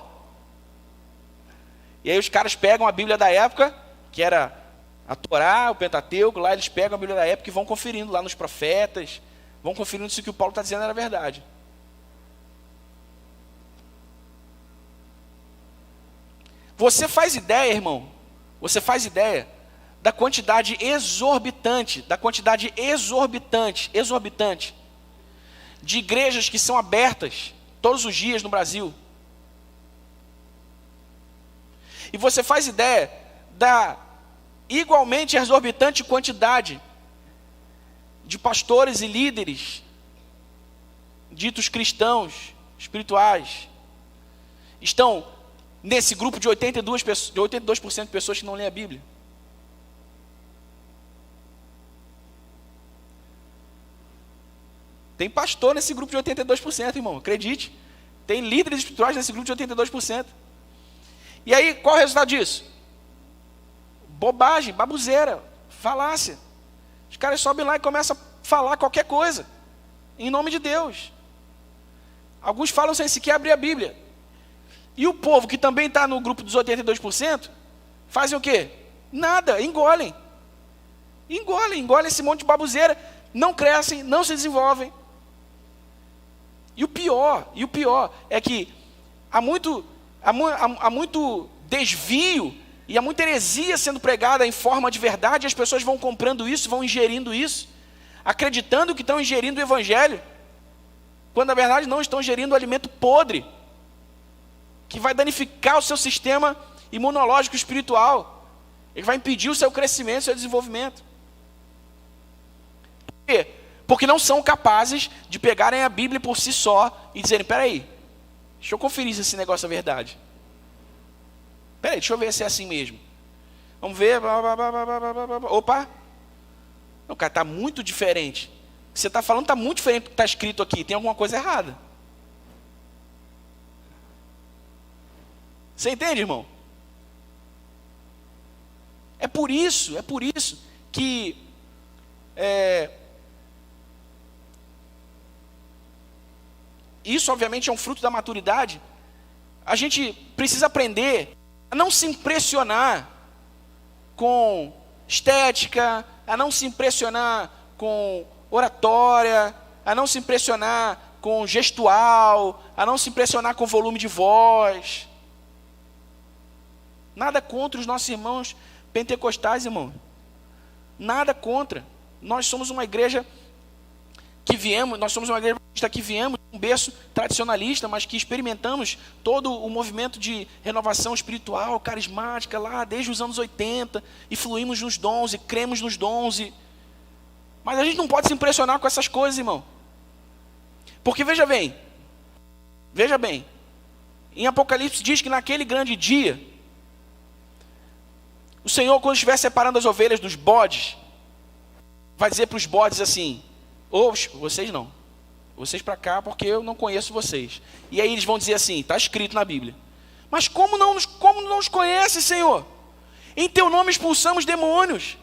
E aí os caras pegam a Bíblia da época, que era a Torá, o Pentateuco, lá eles pegam a Bíblia da época e vão conferindo lá nos profetas, vão conferindo se o que o Paulo está dizendo era verdade. Você faz ideia, irmão? Você faz ideia da quantidade exorbitante de igrejas que são abertas todos os dias no Brasil? E você faz ideia da igualmente exorbitante quantidade de pastores e líderes ditos cristãos, espirituais, estão nesse grupo de 82% de pessoas que não lêem a Bíblia? Tem pastor nesse grupo de 82%, irmão, acredite. Tem líderes espirituais nesse grupo de 82%. E aí, qual é o resultado disso? Bobagem, babuzeira, falácia. Os caras sobem lá e começam a falar qualquer coisa, em nome de Deus. Alguns falam sem sequer abrir a Bíblia. E o povo que também está no grupo dos 82%, fazem o quê? Nada, engolem esse monte de babuzeira, não crescem, não se desenvolvem. E o pior é que há muito desvio e há muita heresia sendo pregada em forma de verdade, e as pessoas vão comprando isso, vão ingerindo isso, acreditando que estão ingerindo o evangelho, quando na verdade não estão ingerindo o alimento podre, que vai danificar o seu sistema imunológico espiritual. Ele vai impedir o seu crescimento, o seu desenvolvimento. Por quê? Porque não são capazes de pegarem a Bíblia por si só e dizerem: peraí, deixa eu conferir se esse negócio é verdade. Peraí, deixa eu ver se é assim mesmo. Vamos ver. Opa! Não, cara, está muito diferente. O que você está falando está muito diferente do que está escrito aqui. Tem alguma coisa errada. Você entende, irmão? É por isso que isso obviamente é um fruto da maturidade. A gente precisa aprender a não se impressionar com estética, a não se impressionar com oratória, a não se impressionar com gestual, a não se impressionar com volume de voz. Nada contra os nossos irmãos pentecostais, irmão. Nada contra. Nós somos uma igreja que viemos de um berço tradicionalista, mas que experimentamos todo o movimento de renovação espiritual, carismática, lá desde os anos 80, e fluímos nos dons, e cremos nos dons. Mas a gente não pode se impressionar com essas coisas, irmão. Porque veja bem, em Apocalipse diz que naquele grande dia, o Senhor, quando estiver separando as ovelhas dos bodes, vai dizer para os bodes assim: vocês não, vocês para cá, porque eu não conheço vocês. E aí eles vão dizer assim, está escrito na Bíblia: mas como não nos conhece, Senhor? Em teu nome expulsamos demônios,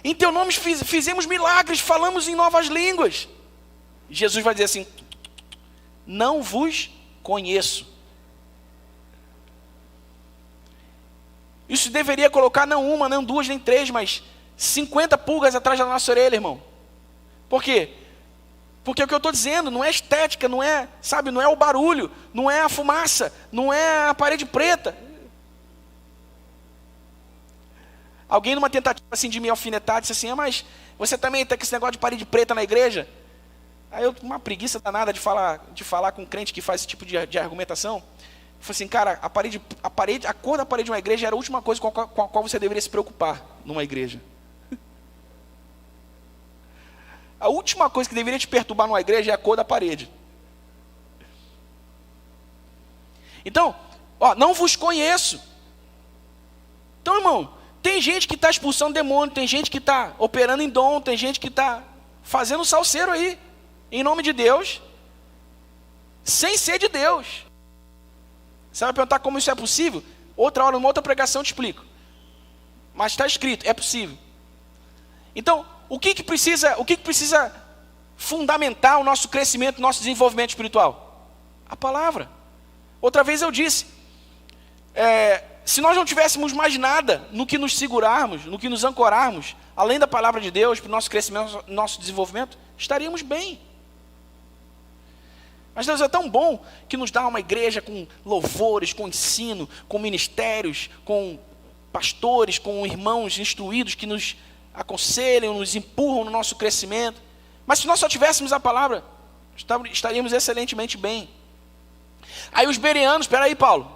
em teu nome fizemos milagres, falamos em novas línguas. E Jesus vai dizer assim: não vos conheço. Isso deveria colocar não uma, não duas, nem três, mas 50 pulgas atrás da nossa orelha, irmão. Por quê? Porque o que eu estou dizendo não é estética, não é, sabe, não é o barulho, não é a fumaça, não é a parede preta. Alguém numa tentativa assim de me alfinetar, disse assim, mas você também está com esse negócio de parede preta na igreja? Aí eu, uma preguiça danada de falar com um crente que faz esse tipo de argumentação. Eu falei assim, cara, a cor da parede de uma igreja era a última coisa com a qual você deveria se preocupar numa igreja. A última coisa que deveria te perturbar numa igreja é a cor da parede. Então, não vos conheço. Então, irmão, tem gente que está expulsando demônio, tem gente que está operando em dom, tem gente que está fazendo salseiro aí, em nome de Deus, sem ser de Deus. Você vai perguntar como isso é possível? Outra hora, numa outra pregação, eu te explico. Mas está escrito, é possível. Então, o que precisa fundamentar o nosso crescimento, o nosso desenvolvimento espiritual? A palavra. Outra vez eu disse, se nós não tivéssemos mais nada no que nos segurarmos, no que nos ancorarmos, além da palavra de Deus, para o nosso crescimento, nosso desenvolvimento, estaríamos bem. Mas Deus é tão bom que nos dá uma igreja com louvores, com ensino, com ministérios, com pastores, com irmãos instruídos que nos aconselham, nos empurram no nosso crescimento. Mas se nós só tivéssemos a palavra, estaríamos excelentemente bem. Aí os bereanos, peraí Paulo,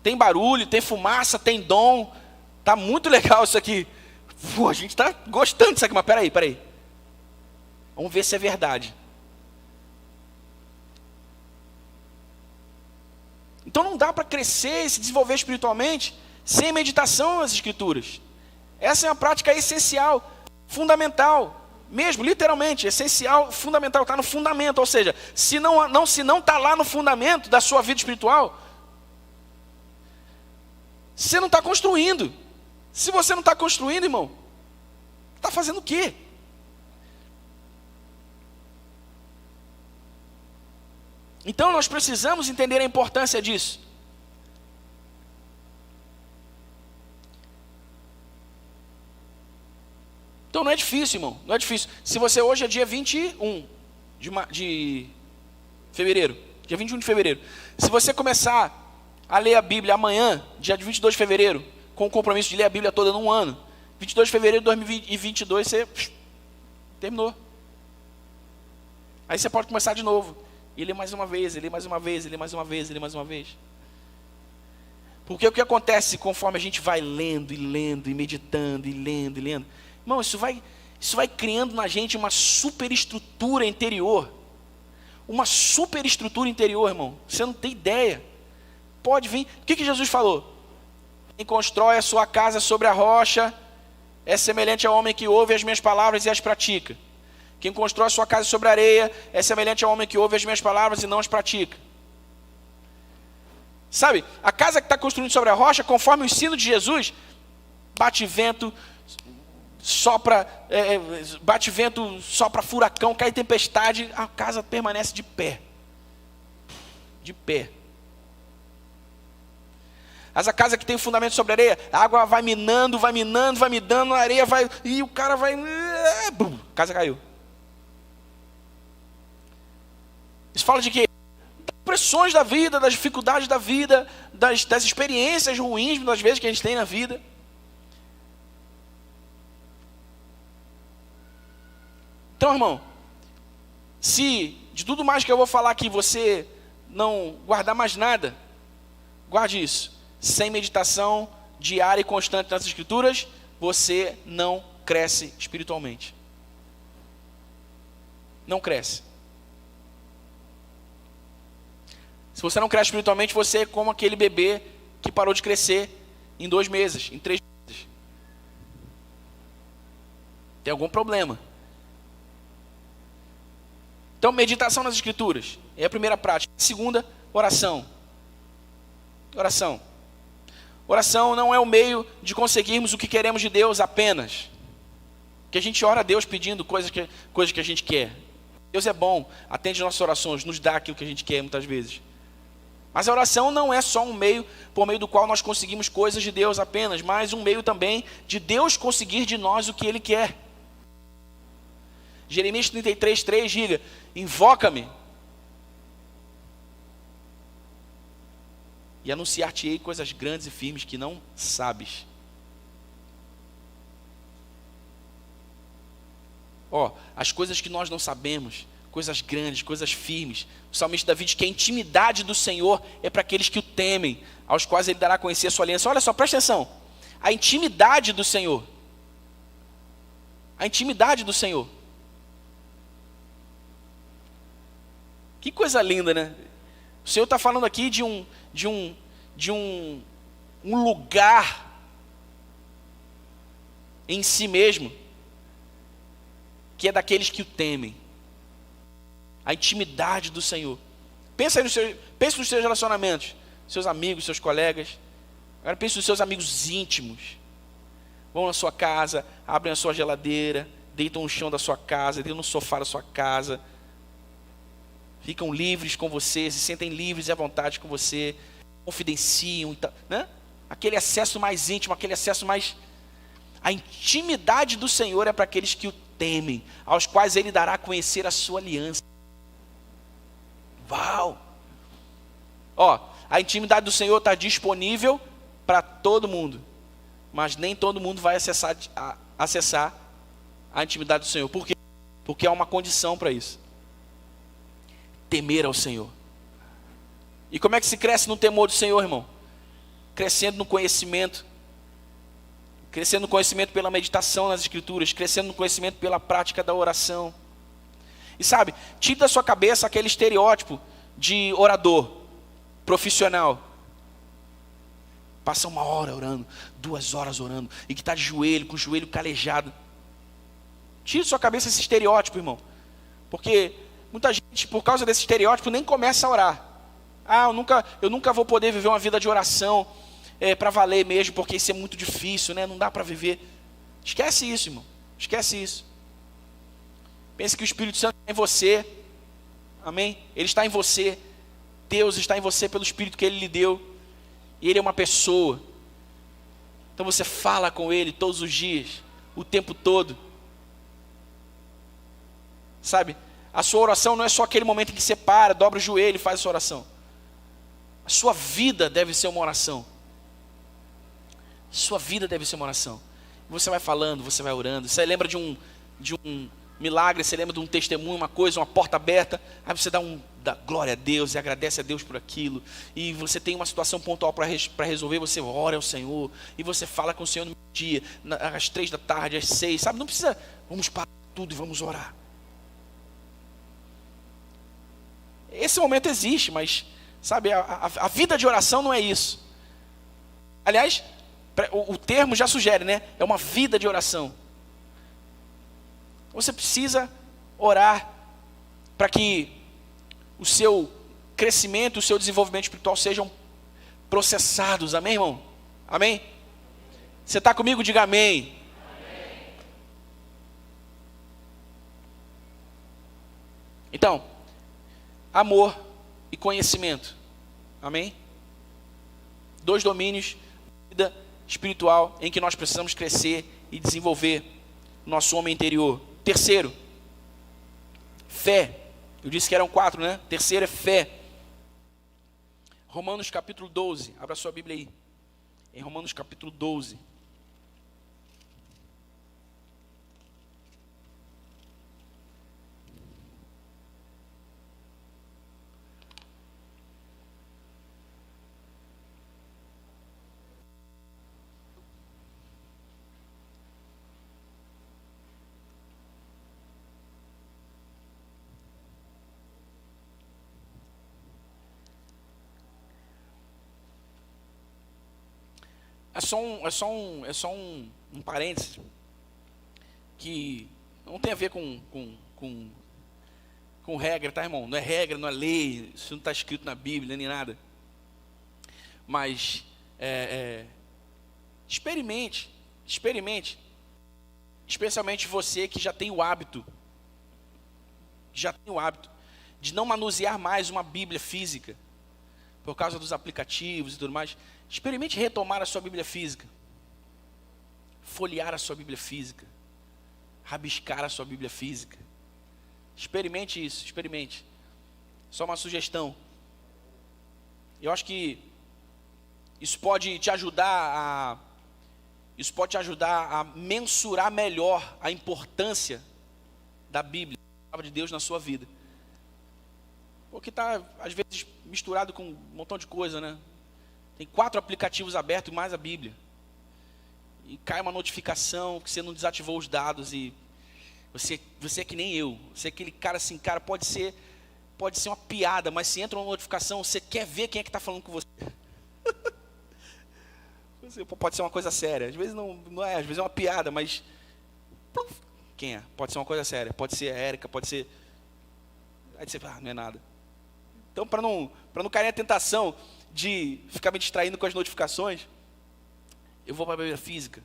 tem barulho, tem fumaça, tem dom, tá muito legal isso aqui. A gente está gostando disso aqui, mas peraí. Vamos ver se é verdade. Então não dá para crescer e se desenvolver espiritualmente sem meditação nas Escrituras. Essa é uma prática essencial, fundamental, mesmo, literalmente, essencial, fundamental, está no fundamento. Ou seja, se não está lá no fundamento da sua vida espiritual, você não está construindo. Se você não está construindo, irmão, está fazendo o quê? Então nós precisamos entender a importância disso. Então não é difícil, irmão, não é difícil. Se você hoje é dia 21 de fevereiro, dia 21 de fevereiro, se você começar a ler a Bíblia amanhã, dia 22 de fevereiro, com o compromisso de ler a Bíblia toda num ano, 22 de fevereiro de 2022, você terminou. Aí você pode começar de novo, e ler mais uma vez, Porque o que acontece conforme a gente vai lendo e lendo, e meditando, e lendo, irmão, isso vai criando na gente uma superestrutura interior. Uma superestrutura interior, irmão. Você não tem ideia. Pode vir. O que Jesus falou? Quem constrói a sua casa sobre a rocha é semelhante ao homem que ouve as minhas palavras e as pratica. Quem constrói a sua casa sobre a areia é semelhante ao homem que ouve as minhas palavras e não as pratica. Sabe, a casa que está construída sobre a rocha, conforme o ensino de Jesus, bate vento, sopra furacão, cai tempestade, a casa permanece de pé. De pé. Mas a casa que tem o fundamento sobre a areia, a água vai minando, a areia vai, e o cara vai, a casa caiu. Isso fala de quê? Das pressões da vida, das dificuldades da vida, das experiências ruins, das vezes que a gente tem na vida. Então, irmão, se de tudo mais que eu vou falar aqui você não guardar mais nada, guarde isso. Sem meditação diária e constante nas Escrituras, você não cresce espiritualmente. Não cresce. Se você não cresce espiritualmente, você é como aquele bebê que parou de crescer em 2 meses, em 3 meses. Tem algum problema. Então, meditação nas Escrituras é a primeira prática. A segunda, oração. Oração não é o meio de conseguirmos o que queremos de Deus apenas. Que a gente ora a Deus pedindo coisas que a gente quer. Deus é bom, atende nossas orações, nos dá aquilo que a gente quer muitas vezes. Mas a oração não é só um meio por meio do qual nós conseguimos coisas de Deus apenas, mas um meio também de Deus conseguir de nós o que Ele quer. Jeremias 33:3 diga: invoca-me e anunciar-te-ei coisas grandes e firmes que não sabes. As coisas que nós não sabemos, coisas grandes, coisas firmes. O salmista Davi diz que a intimidade do Senhor é para aqueles que o temem, aos quais Ele dará a conhecer a sua aliança. Olha só, presta atenção. A intimidade do Senhor. A intimidade do Senhor. Que coisa linda, né? O Senhor está falando aqui de um lugar em si mesmo, que é daqueles que o temem. A intimidade do Senhor. Pense nos seus relacionamentos, seus amigos, seus colegas. Agora pense nos seus amigos íntimos. Vão na sua casa, abrem a sua geladeira, deitam no chão da sua casa, deitam no sofá da sua casa. Ficam livres com você, se sentem livres e à vontade com você. Confidenciam, né? Aquele acesso mais íntimo, aquele acesso mais... A intimidade do Senhor é para aqueles que o temem, aos quais Ele dará a conhecer a sua aliança. Uau! A intimidade do Senhor está disponível para todo mundo, mas nem todo mundo vai acessar a intimidade do Senhor. Por quê? Porque há uma condição para isso: temer ao Senhor. E como é que se cresce no temor do Senhor, irmão? Crescendo no conhecimento. Crescendo no conhecimento pela meditação nas Escrituras, crescendo no conhecimento pela prática da oração. E sabe, tire da sua cabeça aquele estereótipo de orador profissional. Passa 1 hora orando, 2 horas orando, e que está de joelho, com o joelho calejado. Tire da sua cabeça esse estereótipo, irmão. Porque muita gente, por causa desse estereótipo, nem começa a orar. Eu nunca vou poder viver uma vida de oração para valer mesmo, porque isso é muito difícil, né? Não dá para viver. Esquece isso, irmão. Esquece isso. Pense que o Espírito Santo está em você. Amém? Ele está em você. Deus está em você pelo Espírito que Ele lhe deu. E Ele é uma pessoa. Então você fala com Ele todos os dias, o tempo todo. Sabe? A sua oração não é só aquele momento em que você para, dobra o joelho e faz a sua oração. A sua vida deve ser uma oração. Sua vida deve ser uma oração. Você vai falando, você vai orando. Você lembra de um milagre, você lembra de um testemunho, uma coisa, uma porta aberta. Aí você dá glória a Deus e agradece a Deus por aquilo. E você tem uma situação pontual para resolver, você ora ao Senhor. E você fala com o Senhor no dia, às 3 da tarde, às 6. Sabe, não precisa, vamos parar tudo e vamos orar. Esse momento existe, mas, sabe, a vida de oração não é isso. Aliás, o termo já sugere, né? É uma vida de oração. Você precisa orar para que o seu crescimento, o seu desenvolvimento espiritual sejam processados. Amém, irmão? Amém? Você está comigo? Diga amém. Amém. Então, amor e conhecimento. Amém? 2 domínios da vida espiritual em que nós precisamos crescer e desenvolver nosso homem interior. Terceiro, fé. Eu disse que eram 4, né? Terceiro é fé. Romanos capítulo 12. Abra sua Bíblia aí. Em Romanos capítulo 12. É só um parênteses que não tem a ver com regra, tá, irmão? Não é regra, não é lei, isso não está escrito na Bíblia nem nada. Mas experimente, especialmente você que já tem o hábito de não manusear mais uma Bíblia física. por causa dos aplicativos e tudo mais, experimente retomar a sua Bíblia física. Folhear a sua Bíblia física. Rabiscar a sua Bíblia física. Experimente isso, experimente. Só uma sugestão. Eu acho que isso pode te ajudar a mensurar melhor a importância da Bíblia, da palavra de Deus na sua vida. Porque está, às vezes, misturado com um montão de coisa, né? Tem 4 aplicativos abertos e mais a Bíblia. E cai uma notificação que você não desativou os dados e você é que nem eu. Você é aquele cara assim, cara, pode ser uma piada, mas se entra uma notificação, você quer ver quem é que está falando com você. Pode ser uma coisa séria. Às vezes não é, às vezes é uma piada, mas quem é? Pode ser uma coisa séria. Pode ser a Érica, pode ser... Aí você fala, não é nada. Então, para não cair na tentação de ficar me distraindo com as notificações, eu vou para a Bíblia física.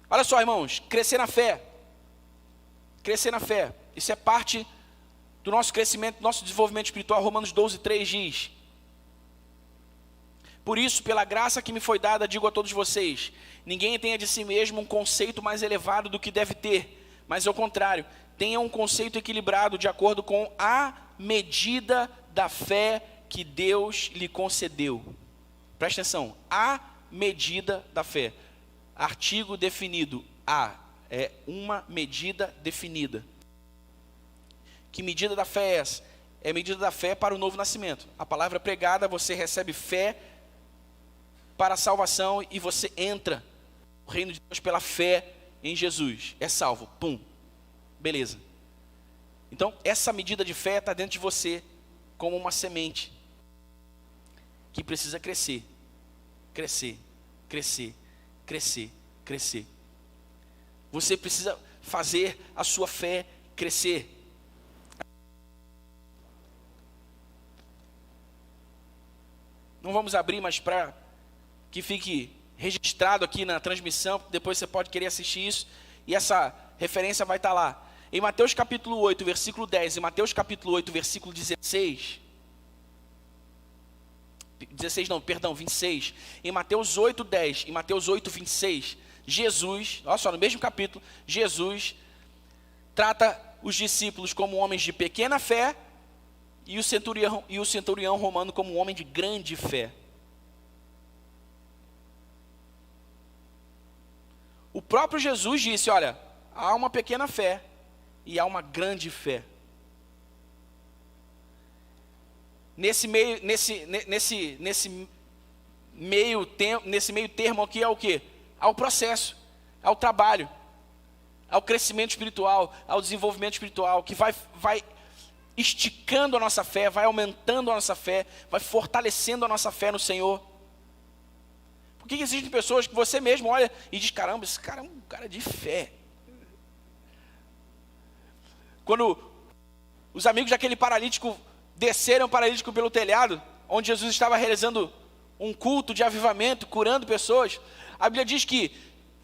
Olha só, irmãos, crescer na fé. Crescer na fé. Isso é parte do nosso crescimento, do nosso desenvolvimento espiritual. Romanos 12:3 diz: por isso, pela graça que me foi dada, digo a todos vocês, ninguém tenha de si mesmo um conceito mais elevado do que deve ter, mas ao contrário, tenha um conceito equilibrado de acordo com a medida da fé que Deus lhe concedeu. Presta atenção, a medida da fé. Artigo definido, é uma medida definida. Que medida da fé é essa? É a medida da fé para o novo nascimento. A palavra pregada, você recebe fé para a salvação e você entra no reino de Deus pela fé em Jesus. É salvo, pum, beleza. Então, essa medida de fé está dentro de você como uma semente que precisa crescer, crescer, crescer, crescer, crescer. Você precisa fazer a sua fé crescer. Não vamos abrir, mas para que fique registrado aqui na transmissão, depois você pode querer assistir isso, e essa referência vai estar lá. Em Mateus capítulo 8, versículo 10, em Mateus capítulo 8, versículo 26, em Mateus 8, 10, em Mateus 8, 26, Jesus, olha só, no mesmo capítulo, Jesus trata os discípulos como homens de pequena fé e o centurião romano como um homem de grande fé. O próprio Jesus disse, olha, há uma pequena fé e há uma grande fé. Nesse meio termo aqui é o quê? Ao processo, ao trabalho, ao crescimento espiritual, ao desenvolvimento espiritual, que vai esticando a nossa fé, vai aumentando a nossa fé, vai fortalecendo a nossa fé no Senhor. Por que existem pessoas que você mesmo olha e diz, caramba, esse cara é um cara de fé. Quando os amigos daquele paralítico desceram o paralítico pelo telhado, onde Jesus estava realizando um culto de avivamento, curando pessoas, a Bíblia diz que,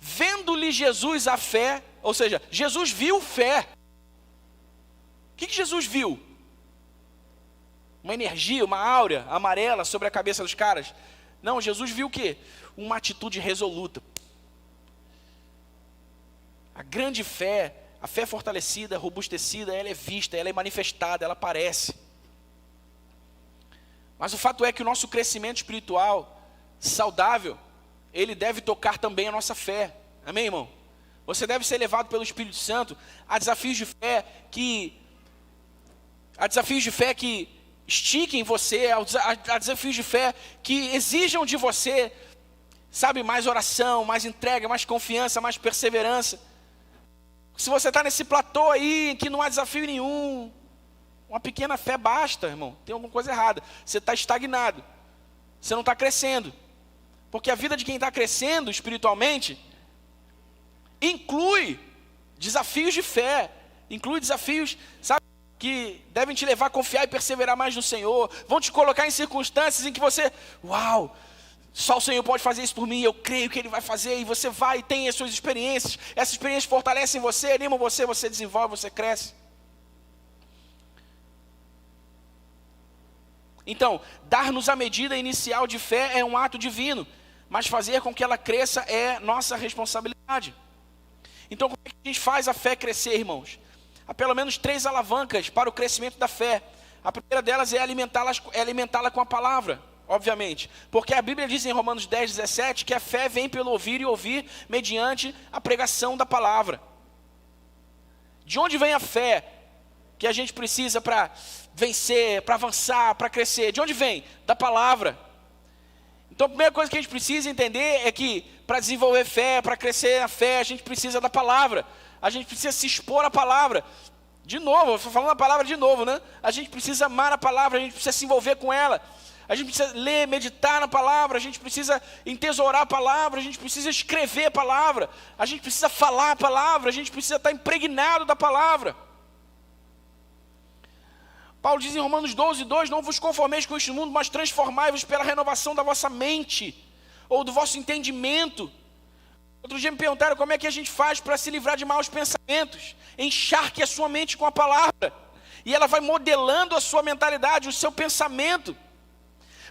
vendo-lhe Jesus a fé, ou seja, Jesus viu fé. O que Jesus viu? Uma energia, uma áurea amarela sobre a cabeça dos caras? Não, Jesus viu o quê? Uma atitude resoluta. A grande fé, a fé fortalecida, robustecida, ela é vista, ela é manifestada, ela aparece. Mas o fato é que o nosso crescimento espiritual saudável, ele deve tocar também a nossa fé. Amém, irmão? Você deve ser levado pelo Espírito Santo a desafios de fé que estiquem você, a desafios de fé que exijam de você, sabe, mais oração, mais entrega, mais confiança, mais perseverança. Se você está nesse platô aí, que não há desafio nenhum, uma pequena fé basta, irmão. Tem alguma coisa errada. Você está estagnado. Você não está crescendo. Porque a vida de quem está crescendo espiritualmente inclui desafios de fé, inclui desafios, sabe, que devem te levar a confiar e perseverar mais no Senhor. Vão te colocar em circunstâncias em que você, uau, só o Senhor pode fazer isso por mim, eu creio que Ele vai fazer, e você vai e tem as suas experiências. Essas experiências fortalecem você, animam você, você desenvolve, você cresce. Então, dar-nos a medida inicial de fé é um ato divino, mas fazer com que ela cresça é nossa responsabilidade. Então, como é que a gente faz a fé crescer, irmãos? Há pelo menos 3 alavancas para o crescimento da fé. A primeira delas é alimentá-la com a palavra, obviamente. Porque a Bíblia diz em Romanos 10, 17, que a fé vem pelo ouvir e ouvir mediante a pregação da palavra. De onde vem a fé que a gente precisa para vencer, para avançar, para crescer? De onde vem? Da palavra. Então a primeira coisa que a gente precisa entender é que para desenvolver fé, para crescer na fé, a gente precisa da palavra. A gente precisa se expor à palavra. De novo, eu estou falando a palavra de novo, né? A gente precisa amar a palavra, a gente precisa se envolver com ela. A gente precisa ler, meditar na palavra, a gente precisa entesourar a palavra, a gente precisa escrever a palavra, a gente precisa falar a palavra, a gente precisa estar impregnado da palavra. Paulo diz em Romanos 12, 2, não vos conformeis com este mundo, mas transformai-vos pela renovação da vossa mente, ou do vosso entendimento. Outro dia me perguntaram como é que a gente faz para se livrar de maus pensamentos. Encharque a sua mente com a palavra, e ela vai modelando a sua mentalidade, o seu pensamento,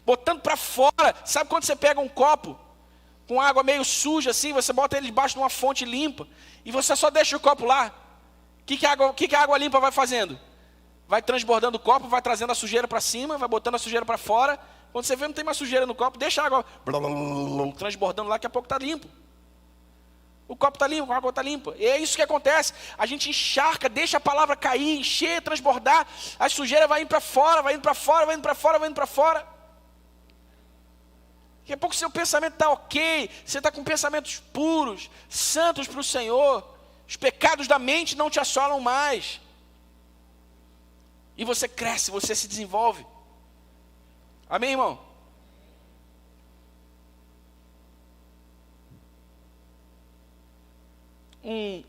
botando para fora. Sabe quando você pega um copo com água meio suja assim, você bota ele debaixo de uma fonte limpa, e você só deixa o copo lá? O que a água limpa vai fazendo? Vai transbordando o copo, vai trazendo a sujeira para cima, vai botando a sujeira para fora. Quando você vê não tem mais sujeira no copo, deixa a água transbordando lá, daqui a pouco está limpo. O copo está limpo, a água está limpa. E é isso que acontece. A gente encharca, deixa a palavra cair, encher, transbordar. A sujeira vai indo para fora, vai indo para fora, vai indo para fora, vai indo para fora. Daqui a pouco seu pensamento está ok. Você está com pensamentos puros, santos para o Senhor. Os pecados da mente não te assolam mais. E você cresce, você se desenvolve. Amém, irmão? Um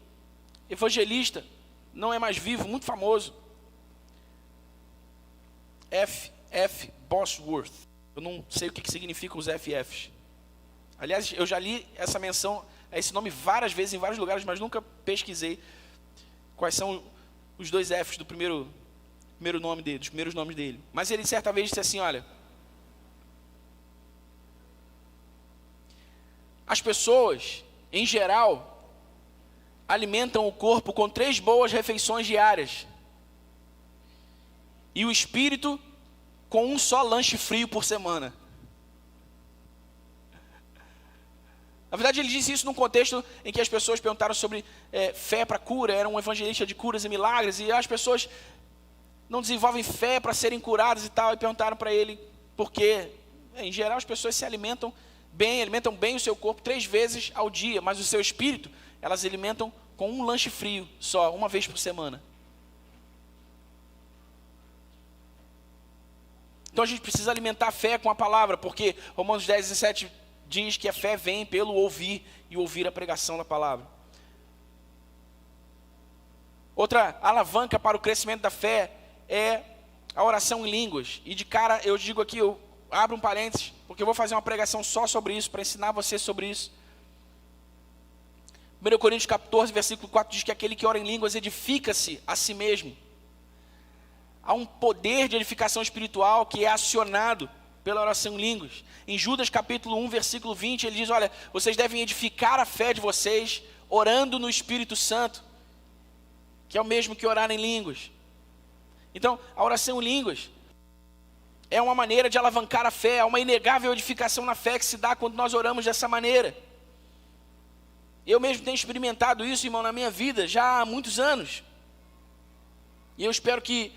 evangelista, não é mais vivo, muito famoso, F. Bosworth. Eu não sei o que significam os FFs. Aliás, eu já li essa menção, esse nome várias vezes, em vários lugares, mas nunca pesquisei quais são os 2 Fs do primeiro nome dele, dos primeiros nomes dele. Mas ele certa vez disse assim, olha, as pessoas, em geral, alimentam o corpo com 3 boas refeições diárias, e o espírito com um só lanche frio por semana. Na verdade, ele disse isso num contexto em que as pessoas perguntaram sobre fé para cura. Era um evangelista de curas e milagres, e as pessoas não desenvolvem fé para serem curadas e tal, e perguntaram para ele por quê. Em geral, as pessoas se alimentam bem o seu corpo 3 vezes ao dia, mas o seu espírito, elas alimentam com um lanche frio só, uma vez por semana. Então a gente precisa alimentar a fé com a palavra, porque Romanos 10, 17 diz que a fé vem pelo ouvir, e ouvir a pregação da palavra. Outra alavanca para o crescimento da fé é a oração em línguas. E de cara eu digo aqui, eu abro um parênteses, porque eu vou fazer uma pregação só sobre isso, para ensinar você sobre isso. 1 Coríntios 14, versículo 4 diz que aquele que ora em línguas edifica-se a si mesmo. Há um poder de edificação espiritual que é acionado pela oração em línguas. Em Judas capítulo 1, versículo 20, ele diz, olha, vocês devem edificar a fé de vocês orando no Espírito Santo, que é o mesmo que orar em línguas. Então, a oração em línguas é uma maneira de alavancar a fé, é uma inegável edificação na fé que se dá quando nós oramos dessa maneira. Eu mesmo tenho experimentado isso, irmão, na minha vida, já há muitos anos. E eu espero que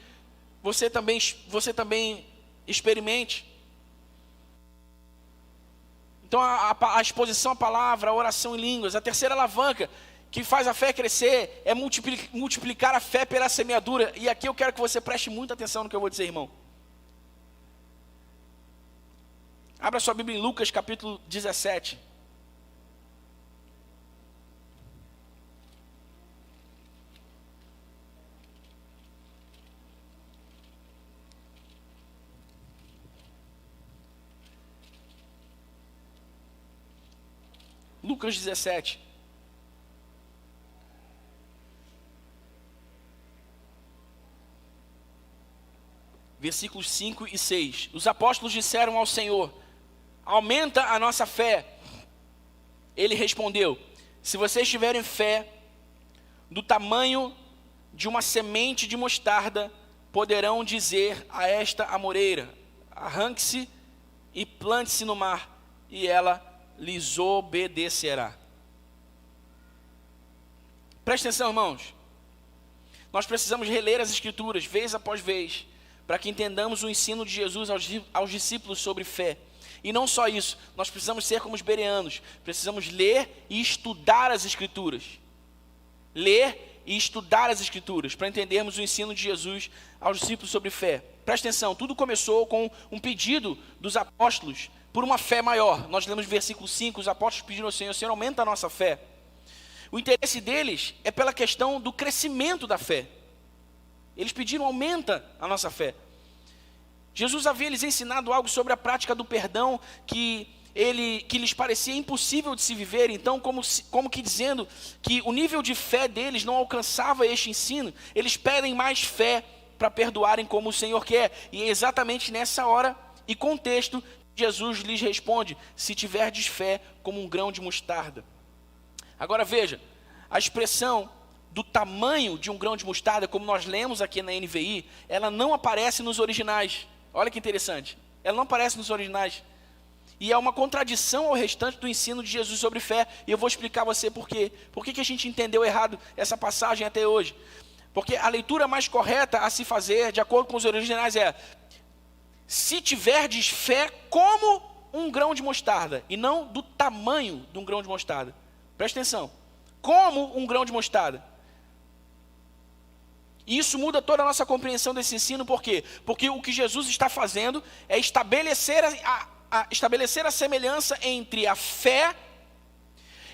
você também experimente. Então, a exposição à palavra, a oração em línguas. A terceira alavanca que faz a fé crescer é multiplicar a fé pela semeadura. E aqui eu quero que você preste muita atenção no que eu vou dizer, irmão. Abra sua Bíblia em Lucas capítulo 17. Lucas 17. versículos 5 e 6. Os apóstolos disseram ao Senhor: aumenta a nossa fé. Ele respondeu: se vocês tiverem fé do tamanho de uma semente de mostarda, poderão dizer a esta amoreira: arranque-se e plante-se no mar, e ela lhes obedecerá. Presta atenção, irmãos. Nós precisamos reler as Escrituras, vez após vez, para que entendamos o ensino de Jesus aos discípulos sobre fé. E não só isso, nós precisamos ser como os bereanos, precisamos ler e estudar as Escrituras. Ler e estudar as Escrituras, para entendermos o ensino de Jesus aos discípulos sobre fé. Presta atenção, tudo começou com um pedido dos apóstolos por uma fé maior. Nós lemos no versículo 5, os apóstolos pediram ao Senhor: Senhor, aumenta a nossa fé. O interesse deles é pela questão do crescimento da fé. Eles pediram: aumenta a nossa fé. Jesus havia lhes ensinado algo sobre a prática do perdão que lhes parecia impossível de se viver. Então, como que dizendo que o nível de fé deles não alcançava este ensino, eles pedem mais fé para perdoarem como o Senhor quer. E é exatamente nessa hora e contexto, Jesus lhes responde: se tiverdes fé como um grão de mostarda. Agora veja, a expressão do tamanho de um grão de mostarda, como nós lemos aqui na NVI, ela não aparece nos originais. Olha que interessante, ela não aparece nos originais. E é uma contradição ao restante do ensino de Jesus sobre fé. E eu vou explicar a você por quê. Por que a gente entendeu errado essa passagem até hoje? Porque a leitura mais correta a se fazer, de acordo com os originais, é: se tiverdes fé como um grão de mostarda, e não do tamanho de um grão de mostarda. Presta atenção, como um grão de mostarda. E isso muda toda a nossa compreensão desse ensino. Por quê? Porque o que Jesus está fazendo é estabelecer a semelhança entre a fé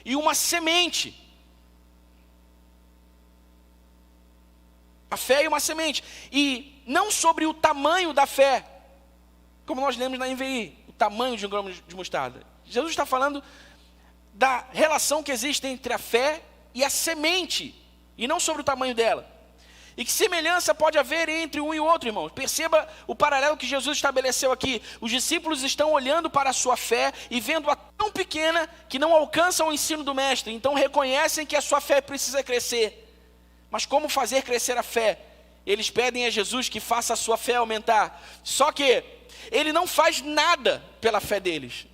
e uma semente. A fé e uma semente. E não sobre o tamanho da fé, como nós lemos na NVI, o tamanho de um grão de mostarda. Jesus está falando da relação que existe entre a fé e a semente, e não sobre o tamanho dela. E que semelhança pode haver entre um e o outro, irmãos? Perceba o paralelo que Jesus estabeleceu aqui. Os discípulos estão olhando para a sua fé e vendo-a tão pequena que não alcançam o ensino do mestre. Então reconhecem que a sua fé precisa crescer. Mas como fazer crescer a fé? Eles pedem a Jesus que faça a sua fé aumentar. Só que ele não faz nada pela fé deles.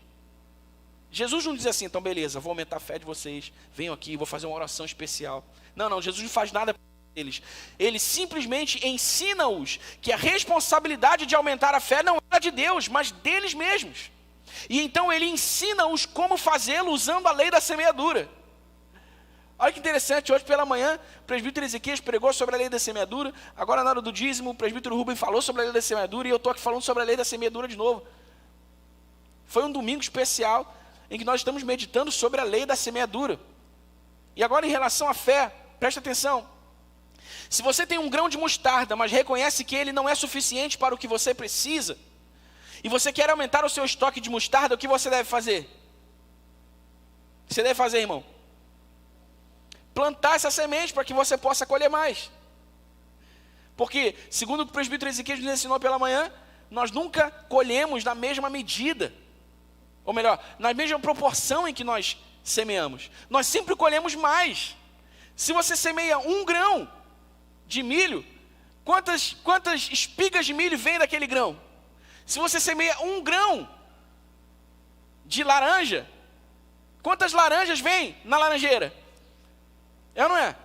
Jesus não diz assim: então beleza, vou aumentar a fé de vocês, venham aqui, vou fazer uma oração especial. Não, Jesus não faz nada deles. Ele simplesmente ensina-os que a responsabilidade de aumentar a fé não era de Deus, mas deles mesmos. E então ele ensina-os como fazê-lo usando a lei da semeadura. Olha que interessante, hoje pela manhã o presbítero Ezequias pregou sobre a lei da semeadura. Agora na hora do dízimo o presbítero Rubem falou sobre a lei da semeadura, e eu estou aqui falando sobre a lei da semeadura de novo. Foi um domingo especial em que nós estamos meditando sobre a lei da semeadura. E agora em relação à fé, presta atenção. Se você tem um grão de mostarda, mas reconhece que ele não é suficiente para o que você precisa, e você quer aumentar o seu estoque de mostarda, o que você deve fazer? Você deve fazer, irmão? Plantar essa semente para que você possa colher mais. Porque, segundo o presbítero Ezequiel nos ensinou pela manhã, nós nunca colhemos na mesma medida. Ou melhor, na mesma proporção em que nós semeamos. Nós sempre colhemos mais. Se você semeia 1 grão de milho, quantas espigas de milho vem daquele grão? Se você semeia 1 grão de laranja, quantas laranjas vem na laranjeira? É ou não é?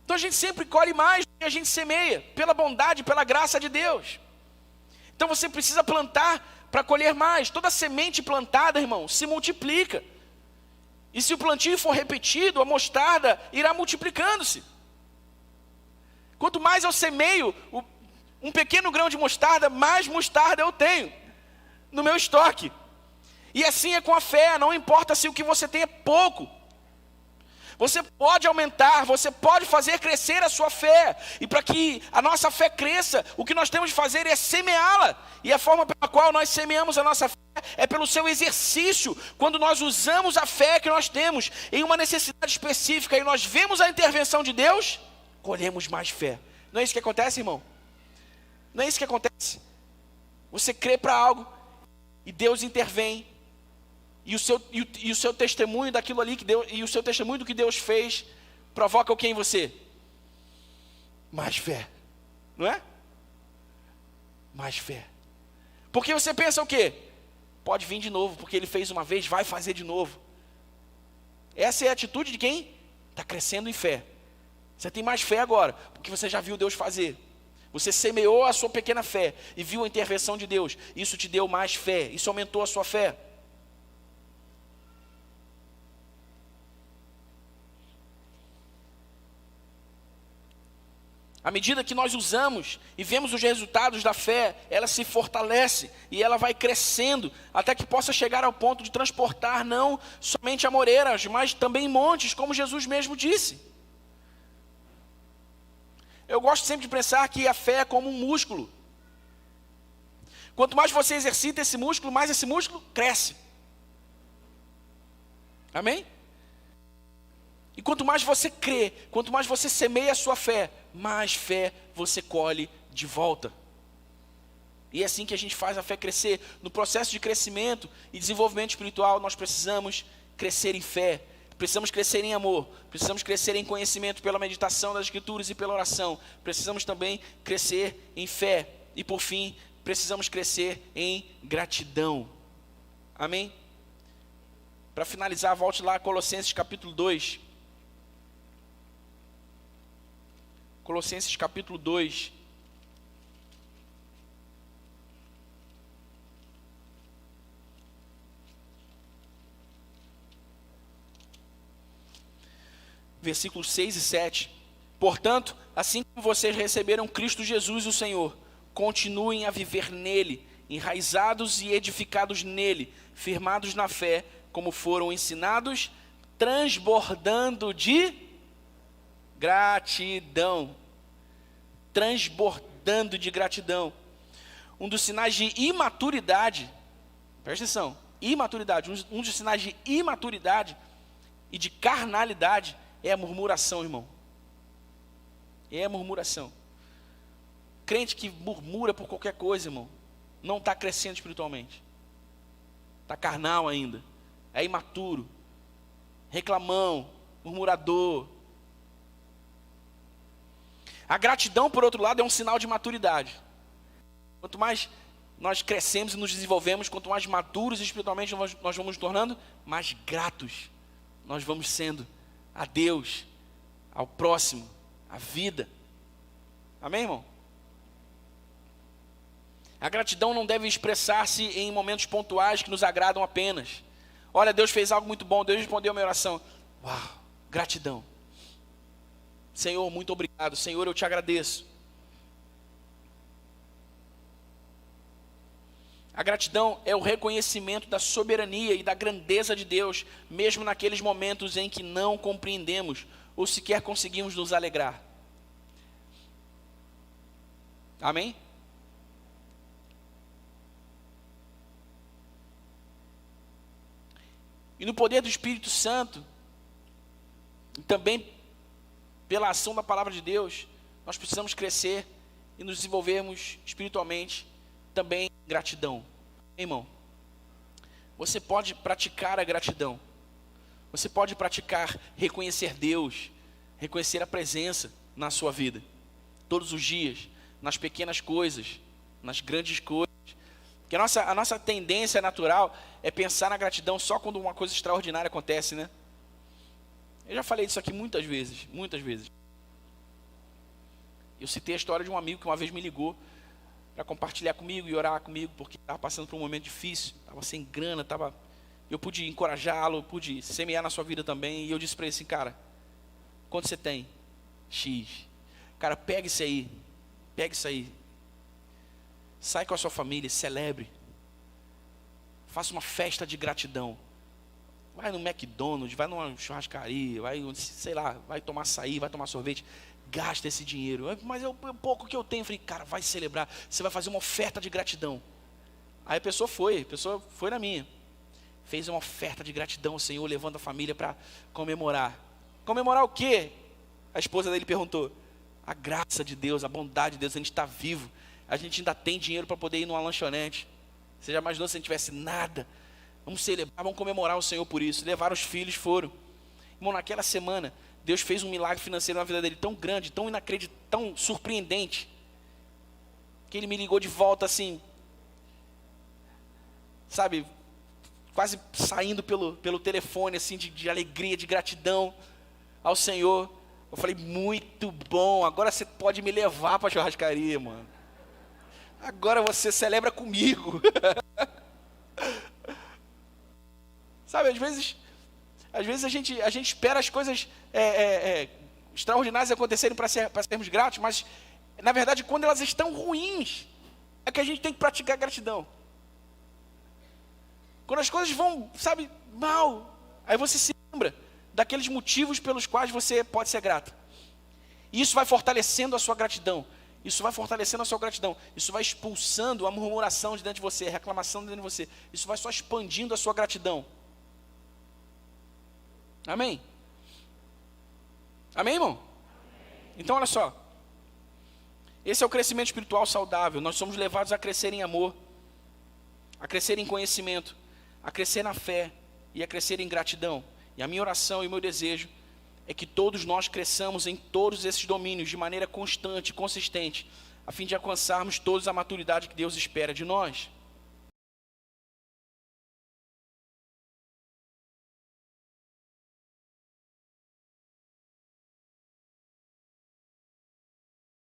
Então a gente sempre colhe mais do que a gente semeia, pela bondade, pela graça de Deus. Então você precisa plantar para colher mais. Toda semente plantada, irmão, se multiplica. E se o plantio for repetido, a mostarda irá multiplicando-se. Quanto mais eu semeio um pequeno grão de mostarda, mais mostarda eu tenho no meu estoque. E assim é com a fé, não importa se o que você tem é pouco. Você pode aumentar, você pode fazer crescer a sua fé. E para que a nossa fé cresça, o que nós temos de fazer é semeá-la. E a forma pela qual nós semeamos a nossa fé é pelo seu exercício. Quando nós usamos a fé que nós temos em uma necessidade específica e nós vemos a intervenção de Deus, colhemos mais fé. Não é isso que acontece, irmão? Não é isso que acontece? Você crê para algo e Deus intervém. E o seu testemunho daquilo ali que Deus, e o seu testemunho do que Deus fez provoca o que em você? Mais fé. Não é? Mais fé. Porque você pensa o quê? Pode vir de novo, porque ele fez uma vez, vai fazer de novo. Essa é a atitude de quem está crescendo em fé. Você tem mais fé agora, porque você já viu Deus fazer. Você semeou a sua pequena fé e viu a intervenção de Deus. Isso te deu mais fé, isso aumentou a sua fé. À medida que nós usamos e vemos os resultados da fé, ela se fortalece e ela vai crescendo até que possa chegar ao ponto de transportar não somente amoreiras, mas também montes, como Jesus mesmo disse. Eu gosto sempre de pensar que a fé é como um músculo. Quanto mais você exercita esse músculo, mais esse músculo cresce. Amém? E quanto mais você crê, quanto mais você semeia a sua fé, mais fé você colhe de volta. E é assim que a gente faz a fé crescer. No processo de crescimento e desenvolvimento espiritual, nós precisamos crescer em fé, precisamos crescer em amor, precisamos crescer em conhecimento pela meditação das Escrituras e pela oração. Precisamos também crescer em fé. E por fim, precisamos crescer em gratidão. Amém? Para finalizar, volte lá a Colossenses capítulo 2. Colossenses capítulo 2. Versículos 6 e 7. Portanto, assim como vocês receberam Cristo Jesus o Senhor, continuem a viver nele, enraizados e edificados nele, firmados na fé, como foram ensinados, transbordando de gratidão. Transbordando de gratidão. Um dos sinais de imaturidade, presta atenção, imaturidade, um dos sinais de imaturidade e de carnalidade é a murmuração, irmão. É a murmuração. Crente que murmura por qualquer coisa, irmão, não está crescendo espiritualmente. Está carnal ainda. É imaturo. Reclamão, murmurador. A gratidão, por outro lado, é um sinal de maturidade. Quanto mais nós crescemos e nos desenvolvemos, quanto mais maduros espiritualmente nós vamos nos tornando, mais gratos nós vamos sendo a Deus, ao próximo, à vida. Amém, irmão? A gratidão não deve expressar-se em momentos pontuais que nos agradam apenas. Olha, Deus fez algo muito bom, Deus respondeu a minha oração. Uau, gratidão. Senhor, muito obrigado. Senhor, eu te agradeço. A gratidão é o reconhecimento da soberania e da grandeza de Deus, mesmo naqueles momentos em que não compreendemos ou sequer conseguimos nos alegrar. Amém? E no poder do Espírito Santo, também pela ação da palavra de Deus, nós precisamos crescer e nos desenvolvermos espiritualmente também em gratidão. Irmão, você pode praticar a gratidão. Você pode praticar reconhecer Deus, reconhecer a presença na sua vida, todos os dias, nas pequenas coisas, nas grandes coisas. Porque a nossa tendência natural é pensar na gratidão só quando uma coisa extraordinária acontece, né? Eu já falei disso aqui muitas vezes, muitas vezes. Eu citei a história de um amigo que uma vez me ligou para compartilhar comigo e orar comigo, porque estava passando por um momento difícil, estava sem grana, eu pude encorajá-lo, pude semear na sua vida também, e eu disse para ele assim, cara, quanto você tem? X. Cara, pega isso aí, sai com a sua família, celebre, faça uma festa de gratidão. Vai no McDonald's, vai numa churrascaria, vai tomar açaí, vai tomar sorvete, gasta esse dinheiro. Mas é o pouco que eu tenho. Eu falei, cara, vai celebrar, você vai fazer uma oferta de gratidão. Aí a pessoa foi na minha. Fez uma oferta de gratidão ao Senhor, levando a família para comemorar. Comemorar o quê? A esposa dele perguntou. A graça de Deus, a bondade de Deus, a gente está vivo. a gente ainda tem dinheiro para poder ir numa lanchonete. Você já imaginou se a gente tivesse nada? Vamos celebrar, vamos comemorar o Senhor por isso. Levaram os filhos, foram. Irmão, naquela semana, Deus fez um milagre financeiro na vida dele tão grande, tão inacreditável, tão surpreendente, que ele me ligou de volta assim, sabe, quase saindo pelo telefone, assim, de alegria, de gratidão ao Senhor. Eu falei, muito bom, agora você pode me levar para a churrascaria, mano. Agora você celebra comigo. Sabe, às vezes a gente espera as coisas extraordinárias acontecerem para sermos gratos, mas, na verdade, quando elas estão ruins, é que a gente tem que praticar gratidão. Quando as coisas vão, sabe, mal, aí você se lembra daqueles motivos pelos quais você pode ser grato. E isso vai fortalecendo a sua gratidão. Isso vai fortalecendo a sua gratidão. Isso vai expulsando a murmuração de dentro de você, a reclamação de dentro de você. Isso vai só expandindo a sua gratidão. Amém? Amém, irmão? Então, olha só. Esse é o crescimento espiritual saudável. Nós somos levados a crescer em amor, a crescer em conhecimento, a crescer na fé e a crescer em gratidão. E a minha oração e o meu desejo é que todos nós cresçamos em todos esses domínios de maneira constante e consistente, a fim de alcançarmos todos a maturidade que Deus espera de nós.